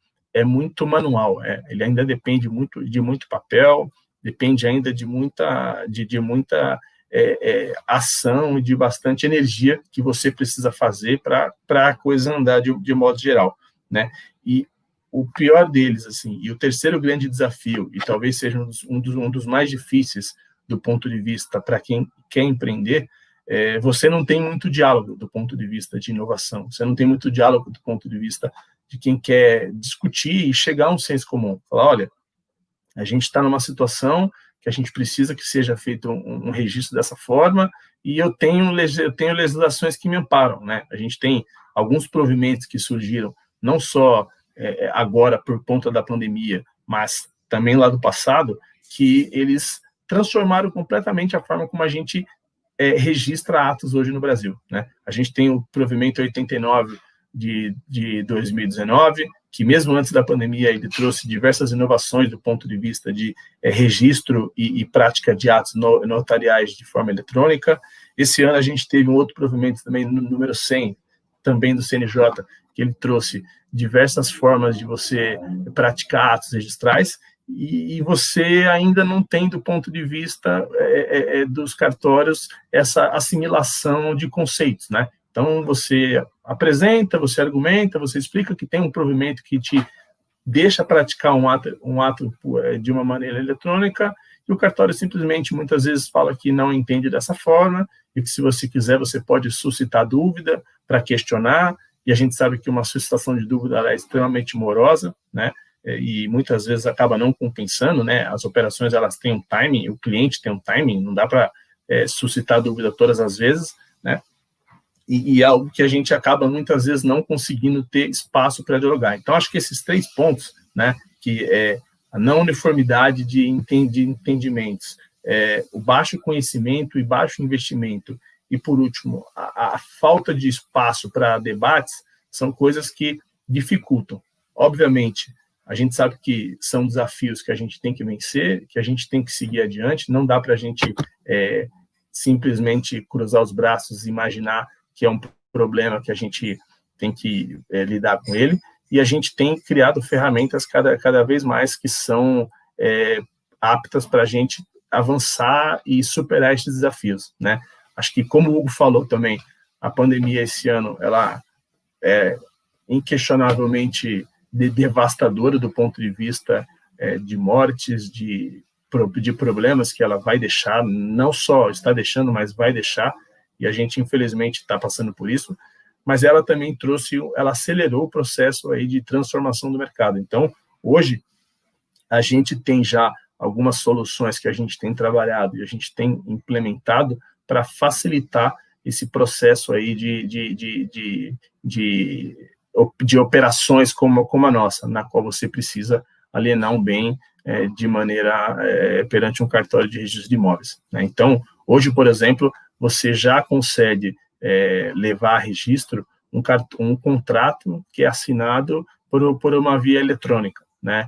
manual, ele ainda depende muito de muito papel, depende ainda de muita ação e de bastante energia que você precisa fazer para a coisa andar de modo geral, né? E o pior deles, assim, e o terceiro grande desafio, e talvez seja um dos mais difíceis do ponto de vista para quem quer empreender, você não tem muito diálogo do ponto de vista de inovação, você não tem muito diálogo do ponto de vista de quem quer discutir e chegar a um senso comum. Falar, olha, a gente está numa situação que a gente precisa que seja feito um registro dessa forma, e eu tenho legislações que me amparam, né? A gente tem alguns provimentos que surgiram, não só agora por conta da pandemia, mas também lá do passado, que eles transformaram completamente a forma como a gente registra atos hoje no Brasil, né? A gente tem o provimento 89 de 2019, que mesmo antes da pandemia ele trouxe diversas inovações do ponto de vista de registro e prática de atos notariais de forma eletrônica. Esse ano a gente teve um outro provimento também, no número 100, também do CNJ, que ele trouxe diversas formas de você praticar atos registrais, e você ainda não tem, do ponto de vista dos cartórios, essa assimilação de conceitos, né? Então, você apresenta, você argumenta, você explica que tem um provimento que te deixa praticar um ato de uma maneira eletrônica, e o cartório simplesmente, muitas vezes, fala que não entende dessa forma, e que, se você quiser, você pode suscitar dúvida para questionar, e a gente sabe que uma solicitação de dúvida ela é extremamente morosa, né? E muitas vezes acaba não compensando, né? As operações elas têm um timing, o cliente tem um timing, não dá para suscitar dúvida todas as vezes, né? E algo que a gente acaba muitas vezes não conseguindo ter espaço para dialogar. Então, acho que esses 3 pontos, né? Que é a não uniformidade de entendimentos, o baixo conhecimento e baixo investimento, e, por último, a falta de espaço para debates, são coisas que dificultam. Obviamente, a gente sabe que são desafios que a gente tem que vencer, que a gente tem que seguir adiante, não dá para a gente simplesmente cruzar os braços e imaginar que é um problema que a gente tem que lidar com ele, e a gente tem criado ferramentas cada vez mais que são aptas para a gente avançar e superar esses desafios, né? Acho que, como o Hugo falou também, a pandemia esse ano, ela é inquestionavelmente devastadora do ponto de vista de mortes, de problemas que ela vai deixar, não só está deixando, mas vai deixar, e a gente, infelizmente, está passando por isso, mas ela também ela acelerou o processo aí de transformação do mercado. Então, hoje, a gente tem já algumas soluções que a gente tem trabalhado e a gente tem implementado para facilitar esse processo aí de operações como a nossa, na qual você precisa alienar um bem de maneira perante um cartório de registro de imóveis, né? Então, hoje, por exemplo, você já consegue levar a registro um contrato que é assinado por uma via eletrônica, né?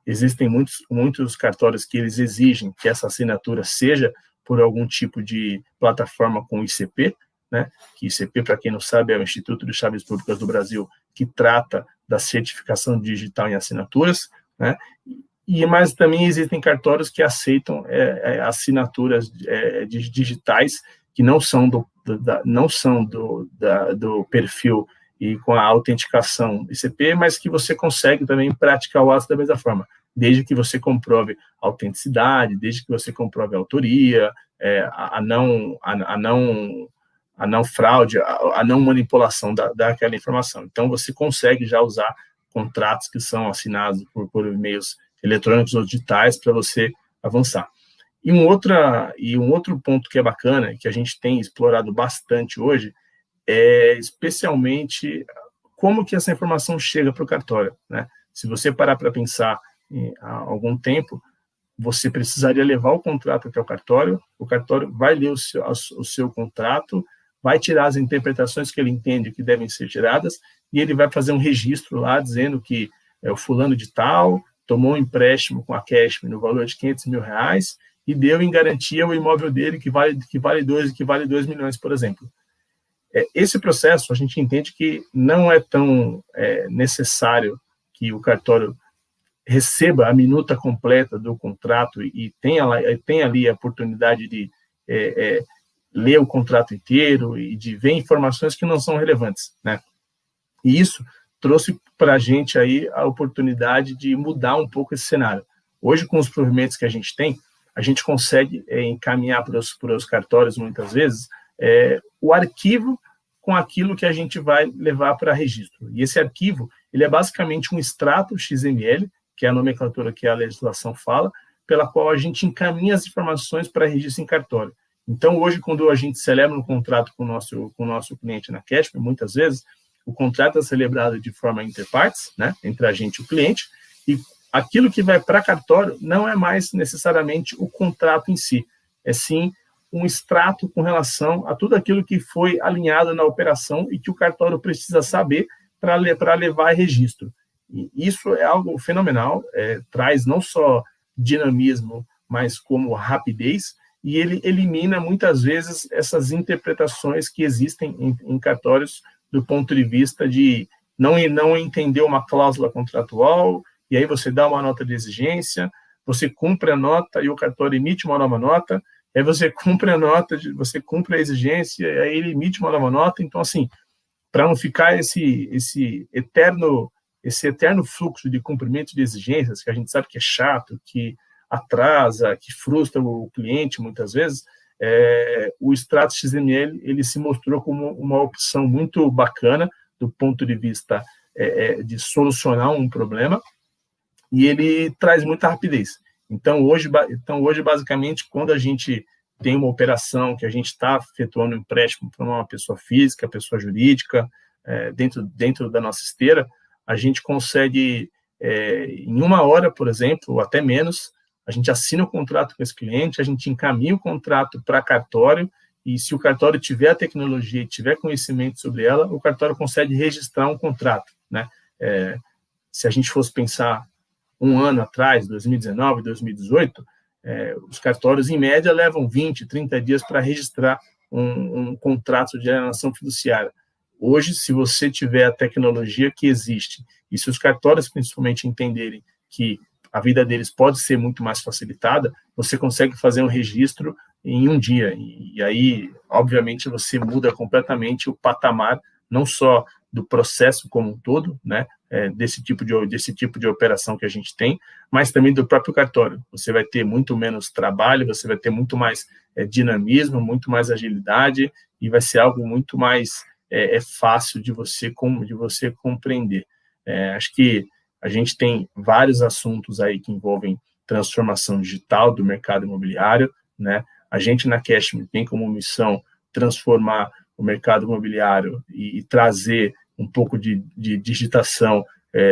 Existem muitos cartórios que eles exigem que essa assinatura seja por algum tipo de plataforma com ICP, né? Que ICP, para quem não sabe, é o Instituto de Chaves Públicas do Brasil, que trata da certificação digital em assinaturas, né? Mas também existem cartórios que aceitam assinaturas digitais que não são do perfil e com a autenticação ICP, mas que você consegue também praticar o ato da mesma forma, desde que você comprove a autenticidade, desde que você comprove a autoria, a não fraude, a não manipulação daquela informação. Então, você consegue já usar contratos que são assinados por meios eletrônicos ou digitais para você avançar. E um outro ponto que é bacana, que a gente tem explorado bastante hoje, é especialmente como que essa informação chega para o cartório, né? Se você parar para pensar há algum tempo, você precisaria levar o contrato até o cartório vai ler o seu contrato, vai tirar as interpretações que ele entende que devem ser tiradas, e ele vai fazer um registro lá dizendo que o fulano de tal tomou um empréstimo com a Cashme no valor de R$500 mil e deu em garantia o imóvel dele que vale 2 milhões, por exemplo. Esse processo, a gente entende que não é tão necessário que o cartório receba a minuta completa do contrato e tenha ali a oportunidade de ler o contrato inteiro e de ver informações que não são relevantes, né? E isso trouxe para a gente aí a oportunidade de mudar um pouco esse cenário. Hoje, com os provimentos que a gente tem, a gente consegue encaminhar para os cartórios, muitas vezes, o arquivo com aquilo que a gente vai levar para registro. E esse arquivo, ele é basicamente um extrato XML, que é a nomenclatura que a legislação fala, pela qual a gente encaminha as informações para registro em cartório. Então, hoje, quando a gente celebra um contrato com o nosso cliente na Cashme, muitas vezes, o contrato é celebrado de forma interpartes, né, entre a gente e o cliente, e aquilo que vai para cartório não é mais necessariamente o contrato em si, é sim um extrato com relação a tudo aquilo que foi alinhado na operação e que o cartório precisa saber para levar a registro. E isso é algo fenomenal, traz não só dinamismo, mas como rapidez, e ele elimina muitas vezes essas interpretações que existem em cartórios do ponto de vista de não entender uma cláusula contratual, e aí você dá uma nota de exigência, você cumpre a nota e o cartório emite uma nova nota, aí você cumpre a nota, você cumpre a exigência, e aí ele emite uma nova nota. Então, assim, para não ficar esse eterno fluxo de cumprimento de exigências, que a gente sabe que é chato, que atrasa, que frustra o cliente muitas vezes, o extrato XML ele se mostrou como uma opção muito bacana do ponto de vista de solucionar um problema, e ele traz muita rapidez. Então, hoje, basicamente, quando a gente tem uma operação que a gente está efetuando um empréstimo para uma pessoa física, pessoa jurídica, dentro da nossa esteira, a gente consegue, em 1 hora, por exemplo, ou até menos, a gente assina o contrato com esse cliente, a gente encaminha o contrato para cartório, e se o cartório tiver a tecnologia e tiver conhecimento sobre ela, o cartório consegue registrar um contrato, né? Se a gente fosse pensar 1 ano atrás, 2019, 2018, os cartórios, em média, levam 20, 30 dias para registrar um contrato de alienação fiduciária. Hoje, se você tiver a tecnologia que existe, e se os cartórios, principalmente, entenderem que a vida deles pode ser muito mais facilitada, você consegue fazer um registro em 1 dia. E aí, obviamente, você muda completamente o patamar, não só do processo como um todo, né, desse tipo de operação que a gente tem, mas também do próprio cartório. Você vai ter muito menos trabalho, você vai ter muito mais dinamismo, muito mais agilidade, e vai ser algo muito mais fácil de você compreender. Acho que a gente tem vários assuntos aí que envolvem transformação digital do mercado imobiliário, né? A gente na Cashme tem como missão transformar o mercado imobiliário e trazer um pouco de digitação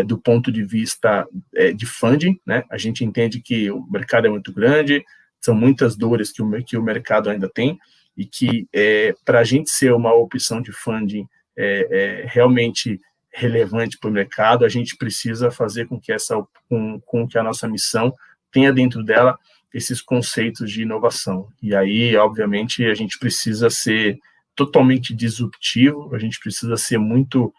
do ponto de vista de funding, né? A gente entende que o mercado é muito grande, são muitas dores que o mercado ainda tem, e que para a gente ser uma opção de funding realmente relevante para o mercado, a gente precisa fazer com que a nossa missão tenha dentro dela esses conceitos de inovação. E aí, obviamente, a gente precisa ser totalmente disruptivo, a gente precisa ser muito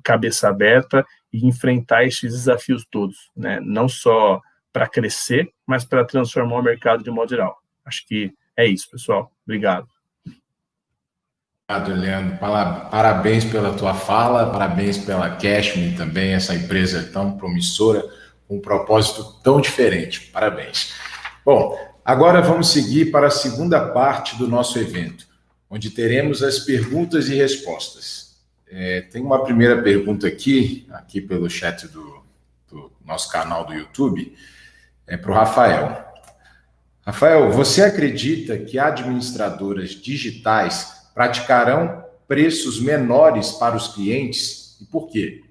cabeça aberta e enfrentar esses desafios todos, né? Não só para crescer, mas para transformar o mercado de modo geral. Acho que é isso, pessoal. Obrigado. Obrigado, Leandro. Parabéns pela tua fala, parabéns pela Cashme também, essa empresa tão promissora, com um propósito tão diferente. Parabéns. Bom, agora vamos seguir para a segunda parte do nosso evento, onde teremos as perguntas e respostas. Tem uma primeira pergunta aqui pelo chat do nosso canal do YouTube, para o Rafael. Rafael, você acredita que administradoras digitais praticarão preços menores para os clientes? E por quê?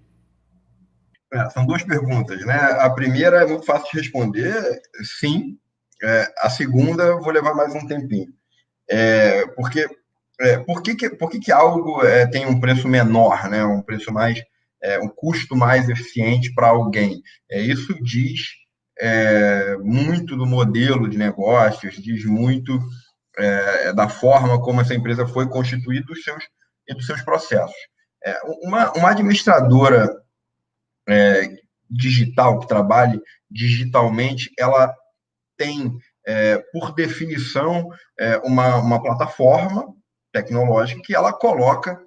São 2 perguntas, né? A primeira é muito fácil de responder, sim. A segunda eu vou levar mais um tempinho. Por que algo tem um preço menor, né? Um preço mais, um custo mais eficiente para alguém? Isso diz muito do modelo de negócios, diz muito da forma como essa empresa foi constituída e dos seus processos. Uma administradora digital, que trabalhe digitalmente, ela tem, por definição, uma plataforma tecnológica que ela coloca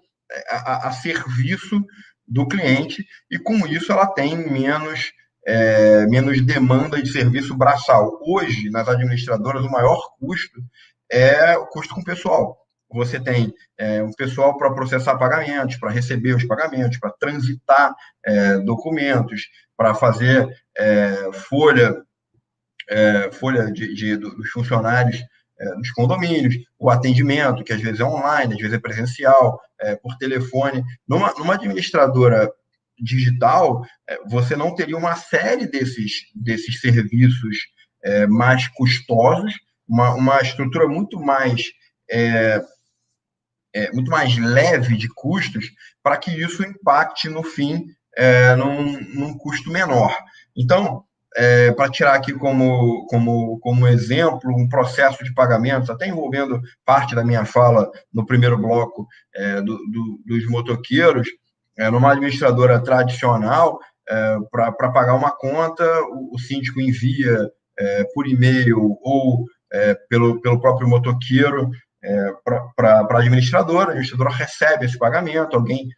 a serviço do cliente, e com isso ela tem menos demanda de serviço braçal. Hoje, nas administradoras, o maior custo é o custo com pessoal. Você tem um pessoal para processar pagamentos, para receber os pagamentos, para transitar documentos, para fazer folha dos funcionários dos condomínios, o atendimento, que às vezes é online, às vezes é presencial, por telefone. Numa administradora digital, você não teria uma série desses serviços mais custosos, uma estrutura muito mais leve de custos, para que isso impacte, no fim, num custo menor. Então, para tirar aqui como exemplo, um processo de pagamentos, até envolvendo parte da minha fala no primeiro bloco dos motoqueiros, numa administradora tradicional, para pagar uma conta, o síndico envia por e-mail ou pelo próprio motoqueiro para a administradora recebe esse pagamento, alguém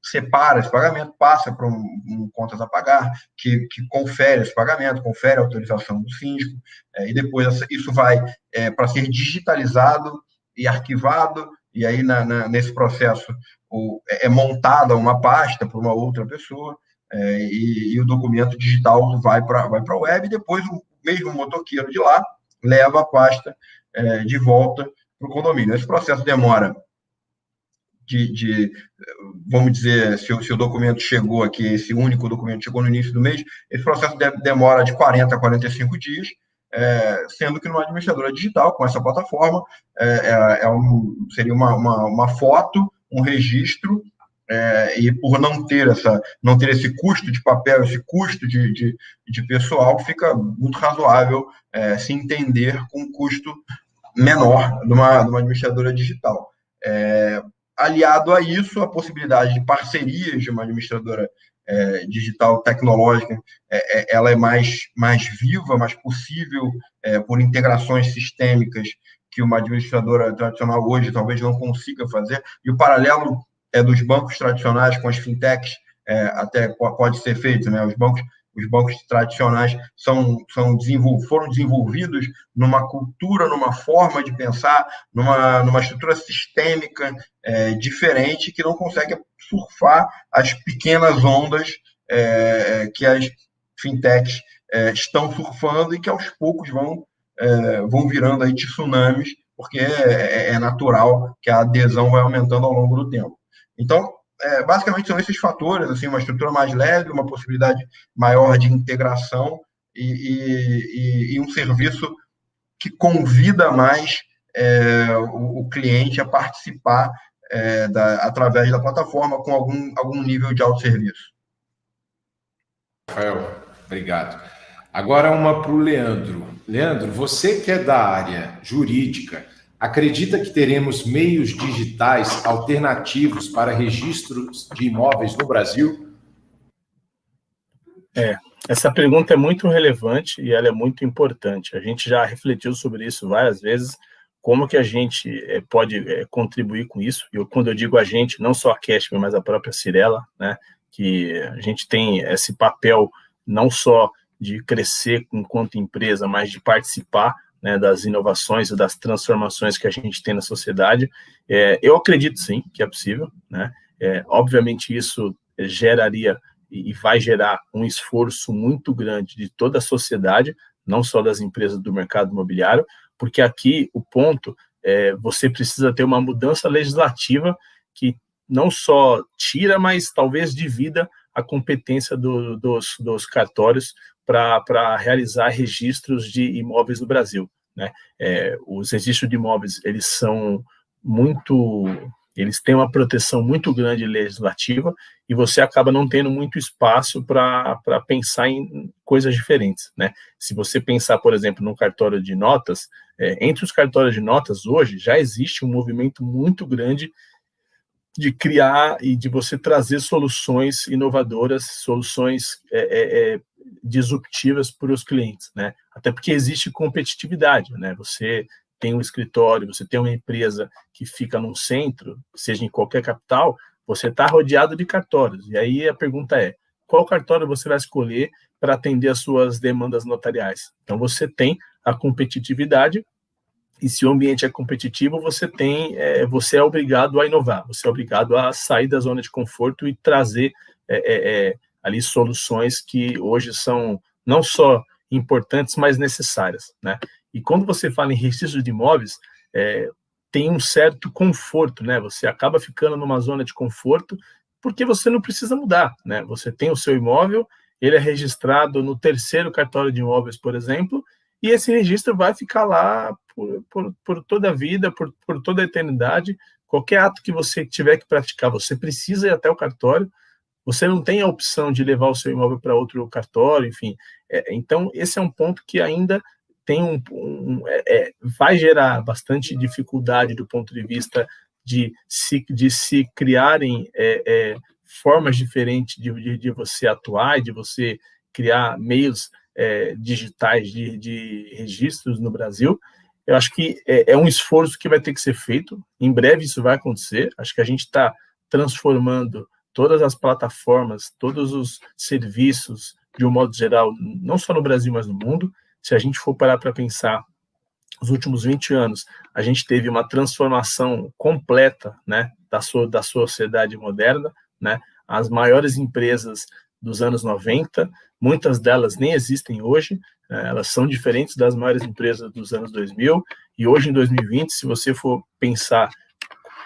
separa esse pagamento, passa para um contas a pagar, que confere esse pagamento, confere a autorização do síndico, e depois isso vai para ser digitalizado e arquivado e aí nesse processo é montada uma pasta para uma outra pessoa, e o documento digital vai para a web, e depois o mesmo motoqueiro de lá leva a pasta de volta para o condomínio. Esse processo demora vamos dizer, se o documento chegou aqui, esse único documento chegou no início do mês, esse processo demora de 40 a 45 dias, sendo que numa administradora digital, com essa plataforma, seria uma foto, um registro, e por não ter esse custo de papel, esse custo de pessoal, fica muito razoável se entender com um custo menor de uma administradora digital. Aliado a isso, a possibilidade de parcerias de uma administradora digital tecnológica, ela é mais viva, mais possível, por integrações sistêmicas que uma administradora tradicional hoje talvez não consiga fazer, e o paralelo dos bancos tradicionais com as fintechs até pode ser feito, né? Os bancos tradicionais foram desenvolvidos numa cultura, numa forma de pensar, numa estrutura sistêmica diferente, que não consegue surfar as pequenas ondas que as fintechs estão surfando, e que aos poucos vão virando aí tsunamis, porque é natural que a adesão vai aumentando ao longo do tempo. Então, basicamente são esses fatores, assim, uma estrutura mais leve, uma possibilidade maior de integração e um serviço que convida mais o cliente a participar através da plataforma com algum nível de autosserviço. Rafael, obrigado. Agora uma para o Leandro. Leandro, você que é da área jurídica, acredita que teremos meios digitais alternativos para registros de imóveis no Brasil? Essa pergunta é muito relevante e ela é muito importante. A gente já refletiu sobre isso várias vezes, como que a gente pode contribuir com isso. E quando eu digo a gente, não só a Cashme, mas a própria Cyrela, né, que a gente tem esse papel não só de crescer enquanto empresa, mas de participar, né, das inovações e das transformações que a gente tem na sociedade. Eu acredito sim que é possível, né? Obviamente isso geraria e vai gerar um esforço muito grande de toda a sociedade, não só das empresas do mercado imobiliário, porque aqui o ponto você precisa ter uma mudança legislativa que não só tira, mas talvez divida a competência dos cartórios para realizar registros de imóveis no Brasil, né? Os registros de imóveis, eles têm uma proteção muito grande legislativa, e você acaba não tendo muito espaço para pensar em coisas diferentes, né? Se você pensar, por exemplo, no cartório de notas, entre os cartórios de notas hoje já existe um movimento muito grande de criar e de você trazer soluções inovadoras, soluções disruptivas para os clientes, né? Até porque existe competitividade, né? Você tem um escritório, você tem uma empresa que fica num centro, seja em qualquer capital, você está rodeado de cartórios. E aí a pergunta é, qual cartório você vai escolher para atender as suas demandas notariais? Então você tem a competitividade, e se o ambiente é competitivo, você é obrigado a inovar, você é obrigado a sair da zona de conforto e trazer ali soluções que hoje são não só importantes, mas necessárias, né? E quando você fala em registro de imóveis, tem um certo conforto, né? Você acaba ficando numa zona de conforto porque você não precisa mudar, né? Você tem o seu imóvel, ele é registrado no 3º cartório de imóveis, por exemplo, e esse registro vai ficar lá por toda a vida, por toda a eternidade. Qualquer ato que você tiver que praticar, você precisa ir até o cartório, você não tem a opção de levar o seu imóvel para outro cartório, enfim. Então, esse é um ponto que ainda tem vai gerar bastante dificuldade do ponto de vista de se criarem formas diferentes de você atuar e de você criar meios digitais de registros no Brasil. Eu acho que é um esforço que vai ter que ser feito. Em breve isso vai acontecer. Acho que a gente está transformando todas as plataformas, todos os serviços, de um modo geral, não só no Brasil, mas no mundo. Se a gente for parar para pensar, nos últimos 20 anos, a gente teve uma transformação completa, né, da sociedade moderna, né? As maiores empresas dos anos 90, muitas delas nem existem hoje, elas são diferentes das maiores empresas dos anos 2000, e hoje, em 2020, se você for pensar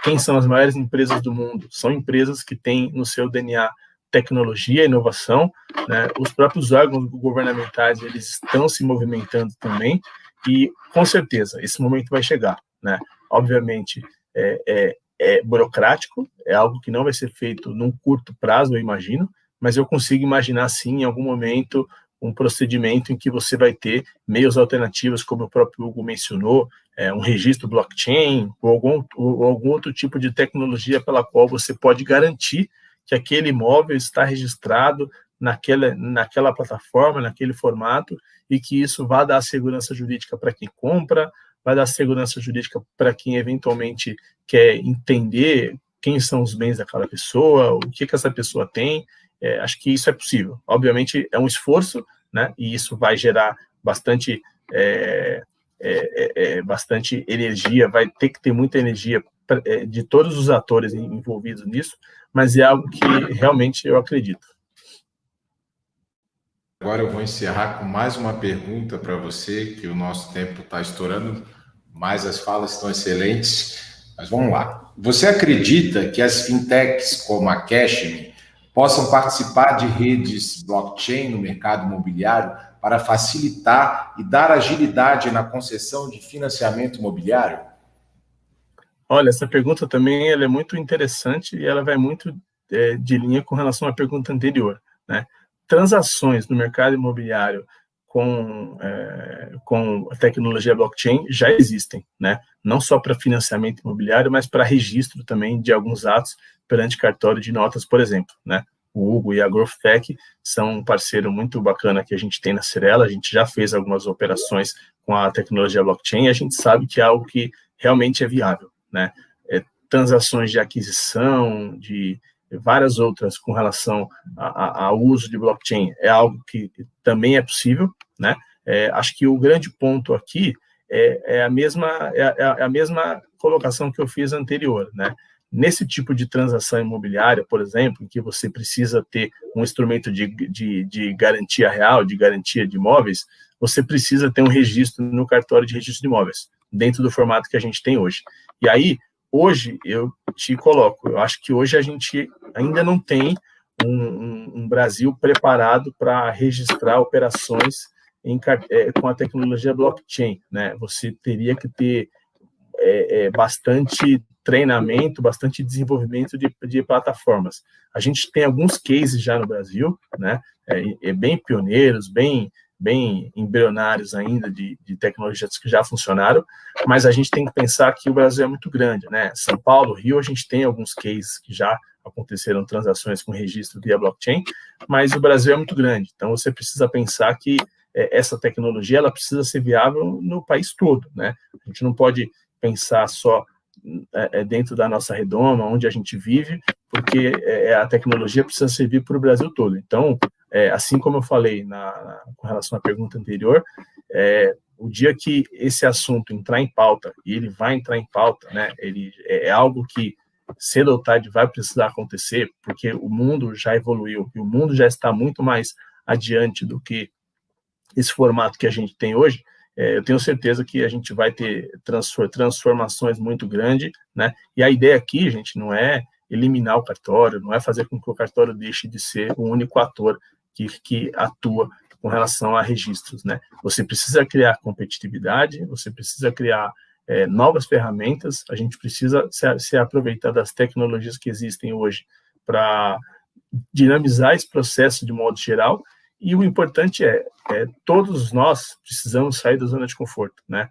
quem são as maiores empresas do mundo, são empresas que têm no seu DNA tecnologia e inovação, né? Os próprios órgãos governamentais, eles estão se movimentando também, e, com certeza, esse momento vai chegar, né? Obviamente, é burocrático, é algo que não vai ser feito num curto prazo, eu imagino, mas eu consigo imaginar, sim, em algum momento, um procedimento em que você vai ter meios alternativos, como o próprio Hugo mencionou, um registro blockchain, ou algum outro tipo de tecnologia pela qual você pode garantir que aquele imóvel está registrado naquela plataforma, naquele formato, e que isso vai dar segurança jurídica para quem compra, vai dar segurança jurídica para quem eventualmente quer entender quem são os bens daquela pessoa, o que essa pessoa tem. Acho que isso é possível. Obviamente, é um esforço, né? E isso vai gerar bastante energia, vai ter que ter muita energia de todos os atores envolvidos nisso, mas é algo que realmente eu acredito. Agora eu vou encerrar com mais uma pergunta para você, que o nosso tempo está estourando, mas as falas estão excelentes. Mas vamos lá. Você acredita que as fintechs como a Cashme possam participar de redes blockchain no mercado imobiliário para facilitar e dar agilidade na concessão de financiamento imobiliário? Olha, essa pergunta também ela é muito interessante e ela vai muito de linha com relação à pergunta anterior, né? Transações no mercado imobiliário com a tecnologia blockchain já existem, né? Não só para financiamento imobiliário, mas para registro também de alguns atos perante cartório de notas, por exemplo, né? O Hugo e a GrowthTech são um parceiro muito bacana que a gente tem na Cyrela, a gente já fez algumas operações com a tecnologia blockchain e a gente sabe que é algo que realmente é viável, né? Transações de aquisição, de várias outras com relação ao uso de blockchain é algo que também é possível, né? Acho que o grande ponto aqui é a mesma colocação que eu fiz anterior, né? Nesse tipo de transação imobiliária, por exemplo, em que você precisa ter um instrumento de garantia real, de garantia de imóveis, você precisa ter um registro no cartório de registro de imóveis, dentro do formato que a gente tem hoje. E aí, hoje, eu te coloco, eu acho que hoje a gente ainda não tem um Brasil preparado para registrar operações com a tecnologia blockchain, né? Você teria que ter bastante treinamento, bastante desenvolvimento de plataformas. A gente tem alguns cases já no Brasil, né? Bem pioneiros, bem embrionários ainda de tecnologias que já funcionaram, mas a gente tem que pensar que o Brasil é muito grande, né? São Paulo, Rio, a gente tem alguns cases que já aconteceram transações com registro via blockchain, mas o Brasil é muito grande, então você precisa pensar que essa tecnologia ela precisa ser viável no país todo, né? A gente não pode pensar só dentro da nossa redoma, onde a gente vive, porque a tecnologia precisa servir para o Brasil todo. Então, assim como eu falei com relação à pergunta anterior, o dia que esse assunto entrar em pauta, e ele vai entrar em pauta, né, ele é algo que cedo ou tarde vai precisar acontecer, porque o mundo já evoluiu, e o mundo já está muito mais adiante do que esse formato que a gente tem hoje. Eu tenho certeza que a gente vai ter transformações muito grandes, né? E a ideia aqui, gente, não é eliminar o cartório, não é fazer com que o cartório deixe de ser o único ator que atua com relação a registros, né? Você precisa criar competitividade, você precisa criar novas ferramentas, a gente precisa se aproveitar das tecnologias que existem hoje para dinamizar esse processo de modo geral. E o importante todos nós precisamos sair da zona de conforto, né?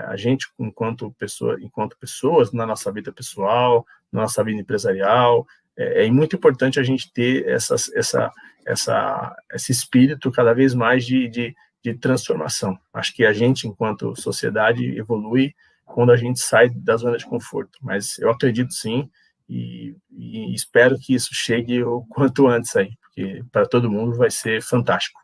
A gente, enquanto pessoas, na nossa vida pessoal, na nossa vida empresarial, é muito importante a gente ter esse espírito cada vez mais de transformação. Acho que a gente, enquanto sociedade, evolui quando a gente sai da zona de conforto. Mas eu acredito sim, e espero que isso chegue o quanto antes aí, porque para todo mundo vai ser fantástico.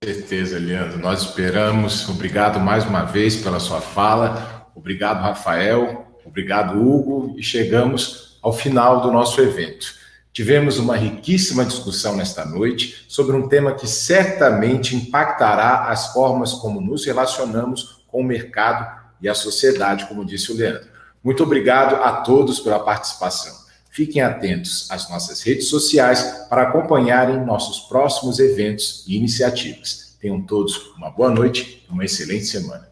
certeza, Leandro. Nós esperamos. Obrigado mais uma vez pela sua fala. Obrigado, Rafael. Obrigado, Hugo. E chegamos ao final do nosso evento. Tivemos uma riquíssima discussão nesta noite sobre um tema que certamente impactará as formas como nos relacionamos com o mercado e a sociedade, como disse o Leandro. Muito obrigado a todos pela participação. Fiquem atentos às nossas redes sociais para acompanharem nossos próximos eventos e iniciativas. Tenham todos uma boa noite e uma excelente semana.